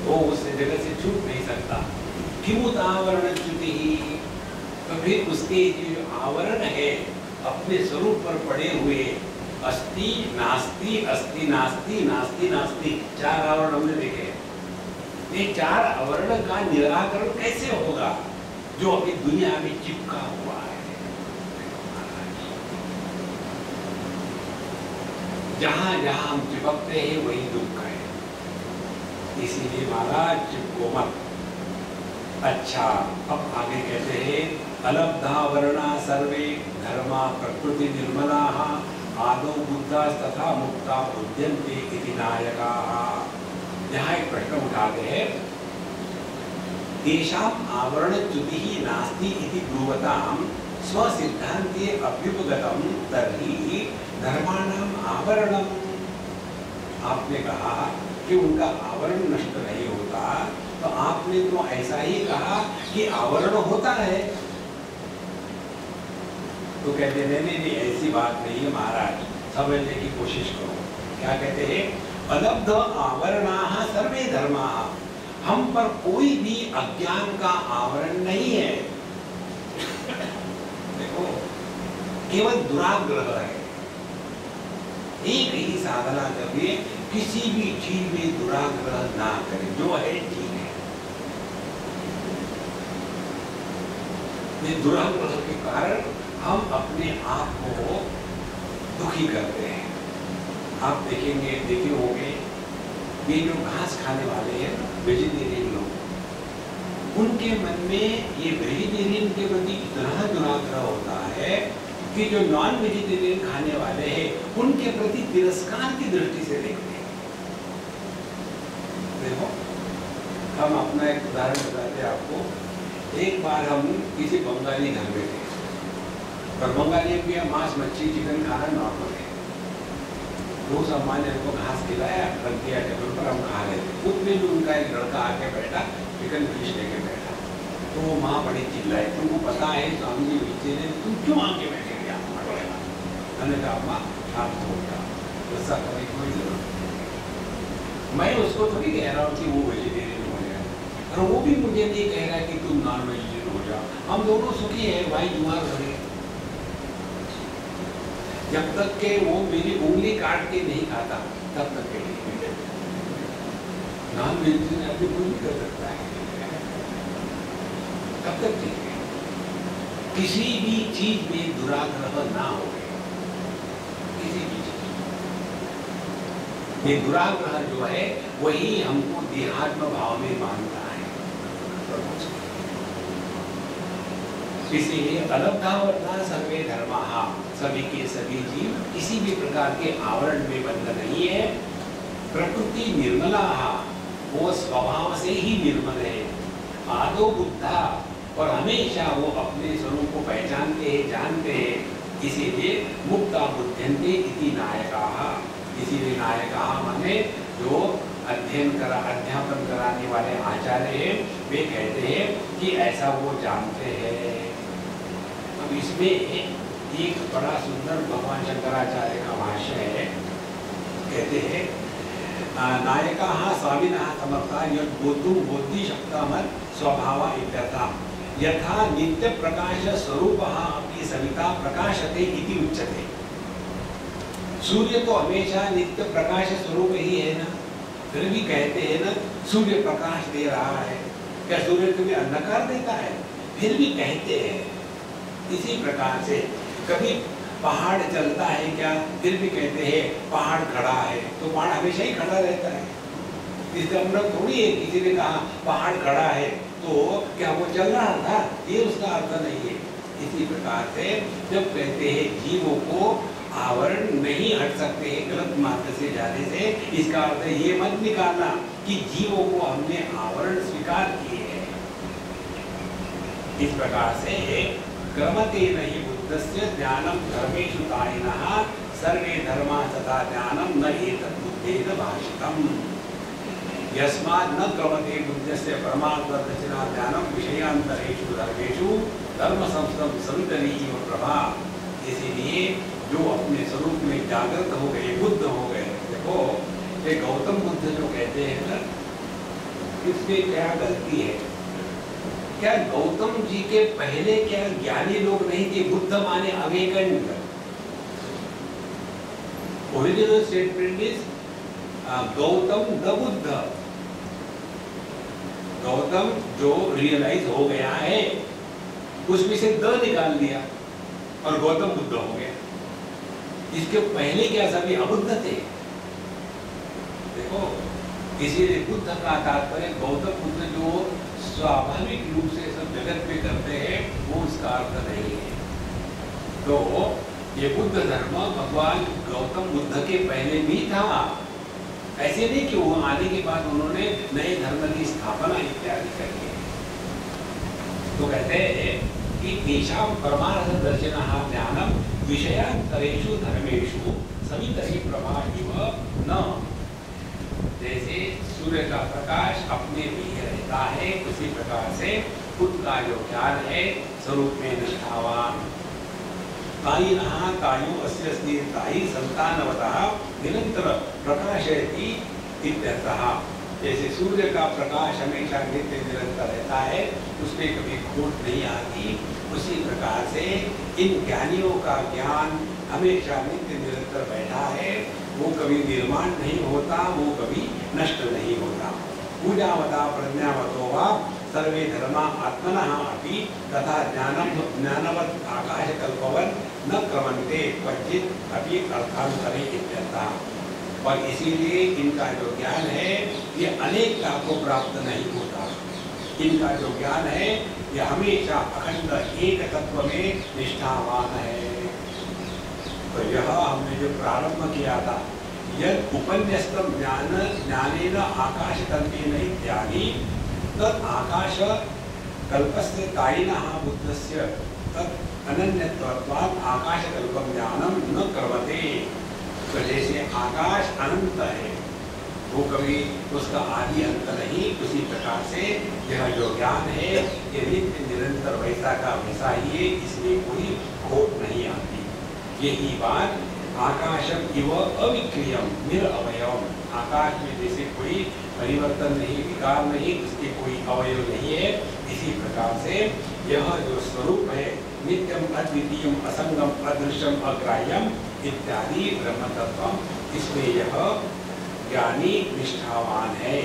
S1: वो उस जगत से छूट नहीं सकता। किमुत आवरण च्युति ही, तो फिर उसके जो आवरण है अपने स्वरूप पर पड़े हुए अस्ति नास्ति अस्ति नास्ति नास्ति नास्ति, चार आवरण हमने देखे। ये चार आवरण का निराकरण कैसे होगा जो अभी दुनिया में चिपका हुआ है। जहां जहां हम चिपकते हैं वही दुख है, इसीलिए महाराज चिपको मत। अच्छा, अब आगे कहते हैं अलब्धा वर्णा सर्वे धर्मा प्रकृति निर्मला आदौ बुद्धा तथा मुक्ता बुध्यन्ते इति नायकाः। यहाँ एक प्रश्न उठाते हैं, तेषाम् आवरणच्युतिः नास्ति इति ब्रुवतां स्वसिद्धान्ते अभ्युपगतं तर्हि धर्माणाम् आवरणम्। आपने कहा कि उनका आवरण नष्ट नहीं होता, तो आपने तो ऐसा ही कहा कि आवरण होता है। तो कहते नहीं, ऐसी बात नहीं है महाराज, समझने की कोशिश करो। क्या कहते हैं, अलब्ध आवरणाः सर्वे धर्माः, हम पर कोई भी अज्ञान का आवरण नहीं है। देखो, केवल दुराग्रह है। एक ही साधना करिए, किसी भी चीज में दुराग्रह ना करें, जो है ठीक है। ये दुराग्रह के कारण हम अपने आप को दुखी करते हैं। आप देखे होंगे, ये जो घास खाने वाले हैं वेजिटेरियन लोग, उनके मन में ये वेजिटेरियन के प्रति इतना दुराग्रह होता है कि जो नॉन वेजिटेरियन खाने वाले हैं उनके प्रति तिरस्कार की दृष्टि से देखते हैं। देखो, हम अपना एक उदाहरण बताते हैं आपको। एक बार हम किसी बंगाली घर में थे, पर बंगाली भी मांस मच्छी चिकन खाना नॉर्मल है। वो सम्मान ने उनको घास खिलाया, रख दिया टेबल पर, हम खा रहे थे। उतने में उनका एक लड़का आके बैठा, चिकन फिश लेके बैठा। तो वो माँ बड़ी चिल्लाई, तुमको पता है स्वामी जी वेजिटेरियन, तुम क्यों आके बैठे गया? मैंने कहा माँ आप बोलता, गुस्सा करने की कोई जरूरत नहीं। मैं उसको थोड़ी कह रहा हूँ कि वो वेजिटेरियन हो जाए, और वो भी मुझे नहीं कह रहा है कि तुम नॉन वेजिटेरियन हो जाओ। हम दोनों सुखी है भाई, जुआर भरे। जब तक के वो मेरी उंगली काट के नहीं खाता तब तक के लिए नॉन वेजिटेरियन अपनी कोई भी कर सकता है, तब तक ठीक है। किसी भी चीज में दुराग्रह ना हो, किसी भी चीज। ये दुराग्रह जो है वही हमको देहात्म भाव में मानता है। इसीलिए अलब्धावरणा सर्वे धर्माः, सभी के सभी जीव किसी भी प्रकार के आवरण में बंध नहीं है। प्रकृति निर्मला, वो स्वभाव से ही निर्मल है। आदो बुद्धा, और हमेशा वो अपने स्वरूप को पहचानते हैं, जानते हैं। इसीलिए मुक्ता बुध्यन्ते इति नायकाः, इसीलिए नायकाः माने जो अध्यापन कराने वाले आचार्य हैं, वे कहते हैं कि ऐसा वो जानते हैं। अब इसमें एक बड़ा सुंदर भगवान शंकराचार्य का भाष्य है। कहते हैं नायकाः स्वामिनः समर्था यत् बोद्धुं बोद्धि शक्तमत् स्वभाव इत्यथा यथा नित्य प्रकाश स्वरूपः अपि सविता प्रकाशते इति उच्यते। सूर्य तो हमेशा नित्य प्रकाश स्वरूप ही है ना, फिर भी कहते हैं ना सूर्य प्रकाश दे रहा है। क्या सूर्य तुम्हें अंधकार देता है? फिर भी कहते हैं। इसी प्रकार से कभी पहाड़ चलता है क्या, फिर भी कहते हैं पहाड़ खड़ा है, तो पहाड़ हमेशा ही खड़ा रहता है। इसका मतलब थोड़ी है किसी ने कहा पहाड़ खड़ा है तो क्या वो चल रहा था, ये उसका अर्थ नहीं है। इसी प्रकार से जब कहते हैं जीवों को आवरण नहीं हट सकते हैं गलत मार्ग से जाने से, इसका अर्थ ये मत निकालना कि जीवों को हमने आवरण स्वीकार किए हैं। इस प्रकार से क्रमते नहीं बुद्धस्य ज्ञानम धर्मेषु तायिनः सर्वे धर्मा तथा ज्ञानम न एतत् बुद्धेन भाषितम् यस्मात् न क्रमते बुद्धस्य परमात्मदर्शना ज्ञानम विषयांतरेषु धर्मेषु धर्म संस्थम संतरीव प्रभा। इसीलिए जो अपने स्वरूप में जागृत हो गए, बुद्ध हो गए, देखो ये गौतम बुद्ध जो कहते हैं ना, इसमें क्या गलती है? क्या गौतम जी के पहले क्या ज्ञानी लोग नहीं थे? बुद्ध माने awakened. Original statement is Gautam the Buddha, Gautam जो रियलाइज हो गया है, उसमें से द निकाल दिया और गौतम बुद्ध हो गया। इसके पहले क्या सभी अबुद्ध थे? देखो, इसीलिए बुद्ध का तात्पर्य गौतम बुद्ध जो स्वाभाविक रूप से सब जगत में करते हैं वो उसका अर्थ नहीं है। तो ये बुद्ध धर्म भगवान गौतम बुद्ध के पहले भी था, ऐसे नहीं कि वो आने के बाद उन्होंने नए धर्म की स्थापना इत्यादि करी है। तो कहते हैं कि तेषां परमार्थ दर्शनः ज्ञानम विषयांतरेषु धर्मेषु सवितरी प्रभा इव न। जैसे सूर्य का प्रकाश अपने में रहता है, उसी प्रकार से खुद का जो ज्ञान है स्वरूप में निष्ठावान तायिनः तायु अस्य स्थितायि संतानवतः निरंतर प्रकाशयति इत्यर्थः। जैसे सूर्य का प्रकाश हमेशा नित्य निरंतर रहता है, उसमें कभी खोट नहीं आती, उसी प्रकार से इन ज्ञानियों का ज्ञान हमेशा नित्य निरंतर बैठा है, वो कभी निर्माण नहीं होता, वो कभी नष्ट नहीं होता। पूजावता प्रज्ञावतो वा सर्वे धर्मा आत्मनः अपि तथा ज्ञानवत् आकाशकल्पवत् न क्रमन्ते क्वचित् अपि अर्थान्तरे इत्यर्थः। और इसीलिए इनका जो ज्ञान है ये अनेकता को प्राप्त नहीं होता। इनका जो ज्ञान है ये हमेशा अखंड एक तत्व में निष्ठावान है। तो यह हमने जो प्रारंभ किया था, यद उपन्यस्तम ज्ञानेन आकाशकल्पेन इत्यादि तत् आकाश कल्पस्य तायिनः बुद्धस्य तत् अनन्यत्वात् आकाशकल्पं ज्ञानम न क्रमते। तो जैसे आकाश अनंत है, वो कभी उसका आदि अंत नहीं, उसी प्रकार से यह जो ज्ञान है ये नित्य निरंतर वैसा का वैसा ही है, इसमें कोई खोट नहीं आती। यही बात आकाशम इव अविक्रियम निरअवयवम, आकाश में जैसे कोई परिवर्तन नहीं, विकार नहीं, उसके कोई अवयव नहीं है, इसी प्रकार से यह जो स्वरूप है नित्यम अद्वितीयम असंगम अदृश्यम अग्राह्यम इत्यादि ब्रह्म तत्वम, इसमें यह ज्ञानी निष्ठावान है।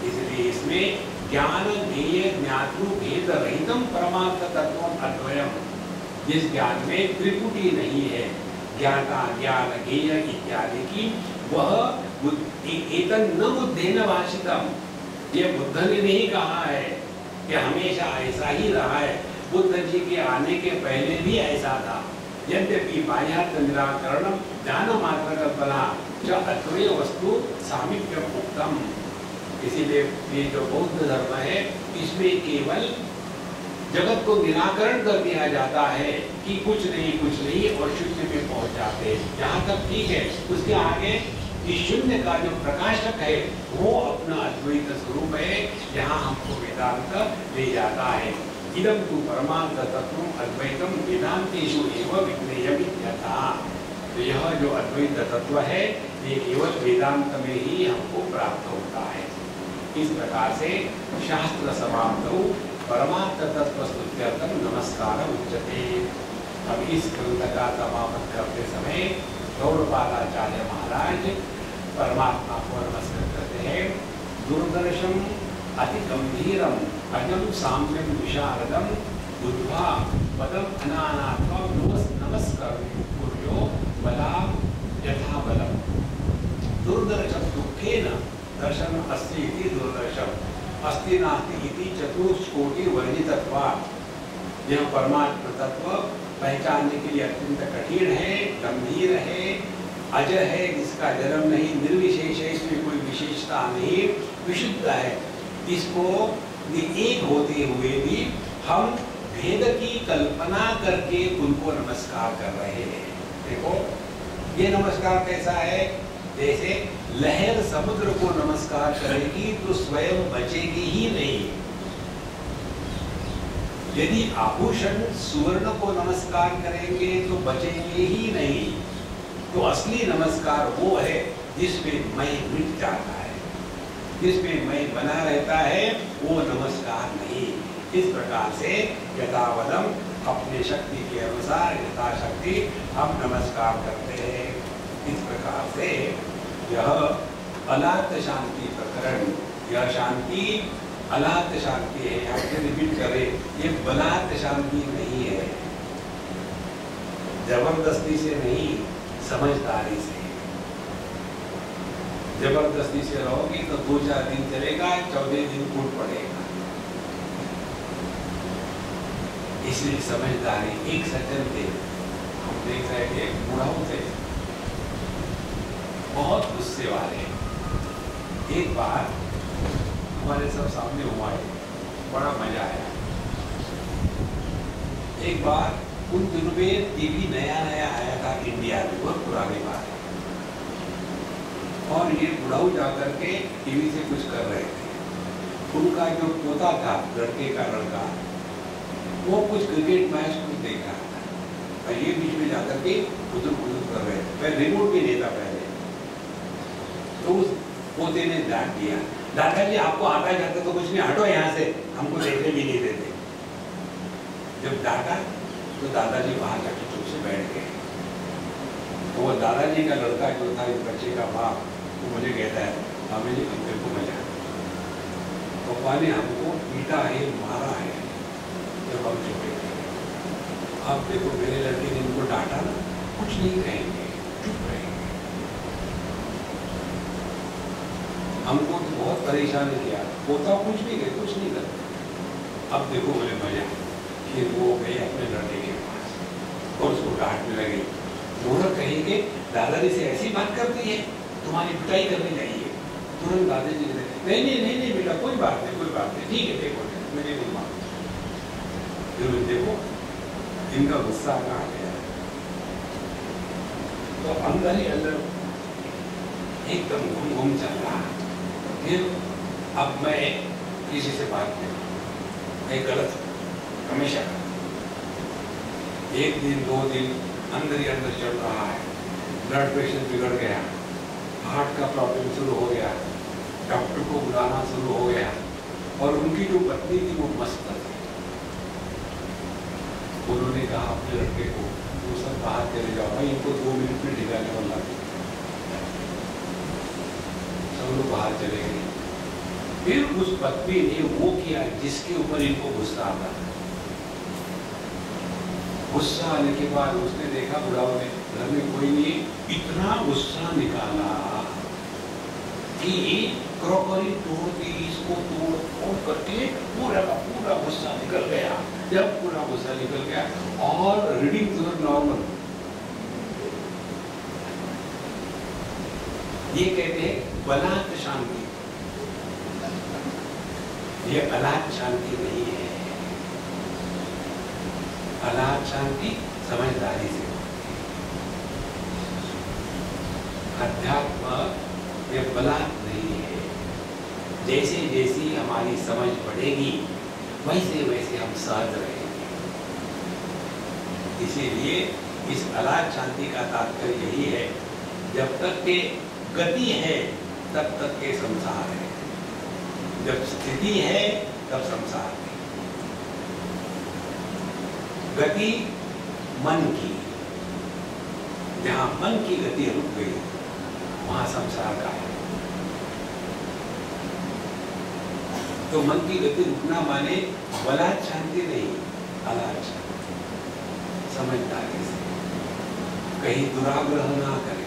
S1: इसलिए इसमें ज्ञान ज्ञेय ज्ञातृ भेद रहितम परमार्थ तत्वम अद्वयम, जिस ज्ञान में त्रिपुटी नहीं है, ज्ञाता ज्ञान ज्ञेय इत्यादि की, वह एतन न बुद्धेन भाषितम, ये बुद्ध ने नहीं कहा है कि हमेशा ऐसा ही रहा है। बुद्ध जी के आने के पहले भी ऐसा था। यद्यपि बाह्यार्थ निराकरणम ज्ञान मात्र कल्पना च अद्वय वस्तु सामीप्यम उक्तम। इसीलिए ये जो बौद्ध धर्म है इसमें केवल जगत को निराकरण कर दिया जाता है कि कुछ नहीं और शून्य में पहुंच जाते हैं, यहाँ तक ठीक है। उसके आगे इस शून्य का जो प्रकाशक है वो अपना अद्वैत स्वरूप है, यहाँ हमको वेदांत ले जाता है। इदं तु परमार्थ तत्वम अद्वैतम वेदांतेषु एव विज्ञेयम् इत्यर्थः। तो यह जो अद्वैत तत्व है ये केवल वेदांत में ही हमको प्राप्त होता है। इस प्रकार से शास्त्र समाप्तौ परमार्थ तत्व स्तुत्यर्थम नमस्कार उच्यते। अब इस ग्रंथ का समापन करते समय गौड़पादाचार्य महाराज परमात्मा को नमस्कार करते हैं। दुर्दर्शम अति गंभीरम अजम साम्यम विशारदम बुद्ध्वा पदम अनानात्मम नमस्कार कुर्यो बला यथा बलम। दुर्दर्शम दुखेन दर्शन अस्ति इति दुर्दर्शम अस्ति नास्ति इति चतुष्कोटि वर्जितत्वात्। यह परमात्मा तत्व पहचानने के लिए अत्यंत कठिन है, गंभीर है, अजर है, जिसका जन्म नहीं, निर्विशेष है, इसमें कोई विशेषता नहीं, विशुद्ध है। इसको एक होते हुए भी हम भेद की कल्पना करके उनको नमस्कार कर रहे हैं। देखो ये नमस्कार कैसा है, जैसे लहर समुद्र को नमस्कार करेगी तो स्वयं बचेगी ही नहीं। यदि आभूषण सुवर्ण को नमस्कार करेंगे तो बचेंगे ही नहीं। तो असली नमस्कार वो है जिसमें मैं मिट जाता है, जिसमें मैं बना रहता है, वो नमस्कार नहीं। इस प्रकार से यथावदम अपने शक्ति के अनुसार यथाशक्ति हम नमस्कार करते हैं। इस प्रकार से यह अलात शांति प्रकरण, यह शांति अलात शांति है। यहाँ से रिपीट करें, ये बलात शांति नहीं है, जबरदस्ती से नहीं, समझदारी से। जबरदस्ती से रहोगी तो 2-4 दिन चलेगा, 14 दिन टूट पड़ेगा। इसलिए समझदारी। एक सज्जन थे, हम देख रहे थे, बुढ़ाऊ थे, बहुत गुस्से वाले। एक बार हमारे सब सामने हुआ है, बड़ा मजा आया। एक बार उन दिनों में टीवी नया नया आया था इंडिया में, बहुत पुरानी बात है, और ये बुढ़ाऊ जाकर के टीवी से कुछ कर रहे थे। उनका जो पोता था, लड़के का लड़का, वो कुछ क्रिकेट मैच कुछ देख रहा था, और ये बीच में जाकर के उधर कर रहे थे। मैं रिमोट भी नहीं था पहले, तो उस पोते ने डांट दिया, दादाजी आपको आता जाता तो कुछ नहीं, हटो यहाँ से, हमको देखने भी नहीं देते। जब डांटा तो दादाजी बाहर जाके चुप से बैठ गए। तो वो दादाजी का लड़का जो था, इस बच्चे का बाप, तो मुझे कहता है, हमें जी हमको को मजा, पापा ने हमको पीटा है, मारा है जब हम छोटे थे। अब देखो मेरे लड़के ने इनको डांटा ना, कुछ नहीं कहेंगे, चुप रहेंगे। हमको तो बहुत परेशान किया, पोता कुछ नहीं करे, कुछ नहीं करता। अब देखो बोले मजा। फिर वो गए अपने लड़के के पास और उसको डांटने लगे। दोनों कहेंगे दादाजी से ऐसी बात करती है, तुम्हारी पिटाई करनी चाहिए। तुरंत दादाजी ने नहीं नहीं नहीं नहीं बेटा, कोई बात नहीं, कोई बात नहीं, ठीक है, देखो मेरे नहीं मानो। फिर देखो इनका गुस्सा कहाँ गया, तो अंदर ही अंदर एकदम घूम घूम चल रहा। फिर अब मैं किसी से बात नहीं, मैं गलत हमेशा, एक दिन 2 दिन अंदर ही अंदर चल रहा है। ब्लड प्रेशर बिगड़ गया, हार्ट का प्रॉब्लम शुरू हो गया, डॉक्टर को बुलाना शुरू हो गया। और उनकी जो पत्नी थी वो मस्त थी, उन्होंने कहा अपने लड़के को, वो सब बाहर चले जाओ, भाई इनको 2 मिनट में ठिकाने वाला। सब लोग बाहर चले गए। फिर उस पत्नी ने वो किया जिसके ऊपर इनको गुस्सा आता था। गुस्सा आने के बाद उसने देखा, बुढ़ाऊ ने, घर में कोई नहीं, इतना गुस्सा निकाला कि क्रॉकरी तोड़ दी, इसको तोड़ करके पूरा का पूरा गुस्सा निकल गया। जब पूरा गुस्सा निकल गया और रीडिंग नॉर्मल, ये कहते हैं बलात् शांति। ये अलात शांति नहीं है। अलात शांति समझदारी से, अध्यात्म ये बलात् नहीं है। जैसे जैसी हमारी समझ बढ़ेगी वैसे वैसे हम सहज रहेंगे। इसीलिए इस अलात शांति का तात्पर्य यही है, जब तक के गति है तब तक के संसार है, जब स्थिति है तब संसार है। गति मन की, जहां मन की गति रुक गई वहां संसार का है। तो मन की गति रुकना माने बलात् शांति नहीं, अलात शांति, समझदारी से। कहीं दुराग्रह ना करें।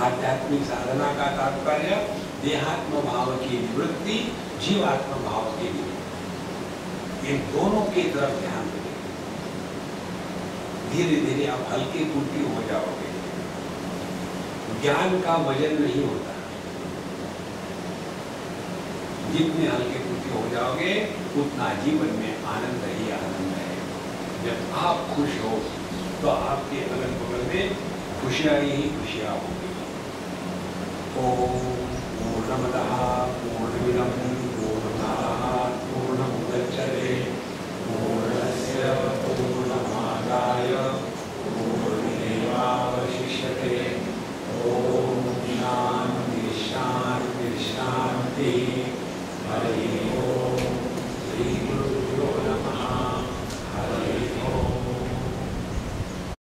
S1: आध्यात्मिक साधना का तात्पर्य देहात्म भाव की निवृत्ति, जीवात्म भाव की निवृत्ति, इन दोनों की तरफ ध्यान दें। धीरे धीरे आप हल्के फुल्के हो जाओगे। ज्ञान का वजन नहीं होता, जितने हल्के फुल्के हो जाओगे उतना जीवन में आनंद ही आनंद है। जब आप खुश हो तो आपके अगल बगल में खुशियां ही खुशियां होंगी। ओम पूर्णमदः पूर्णमिदं पूर्णात् पूर्णमुदच्यते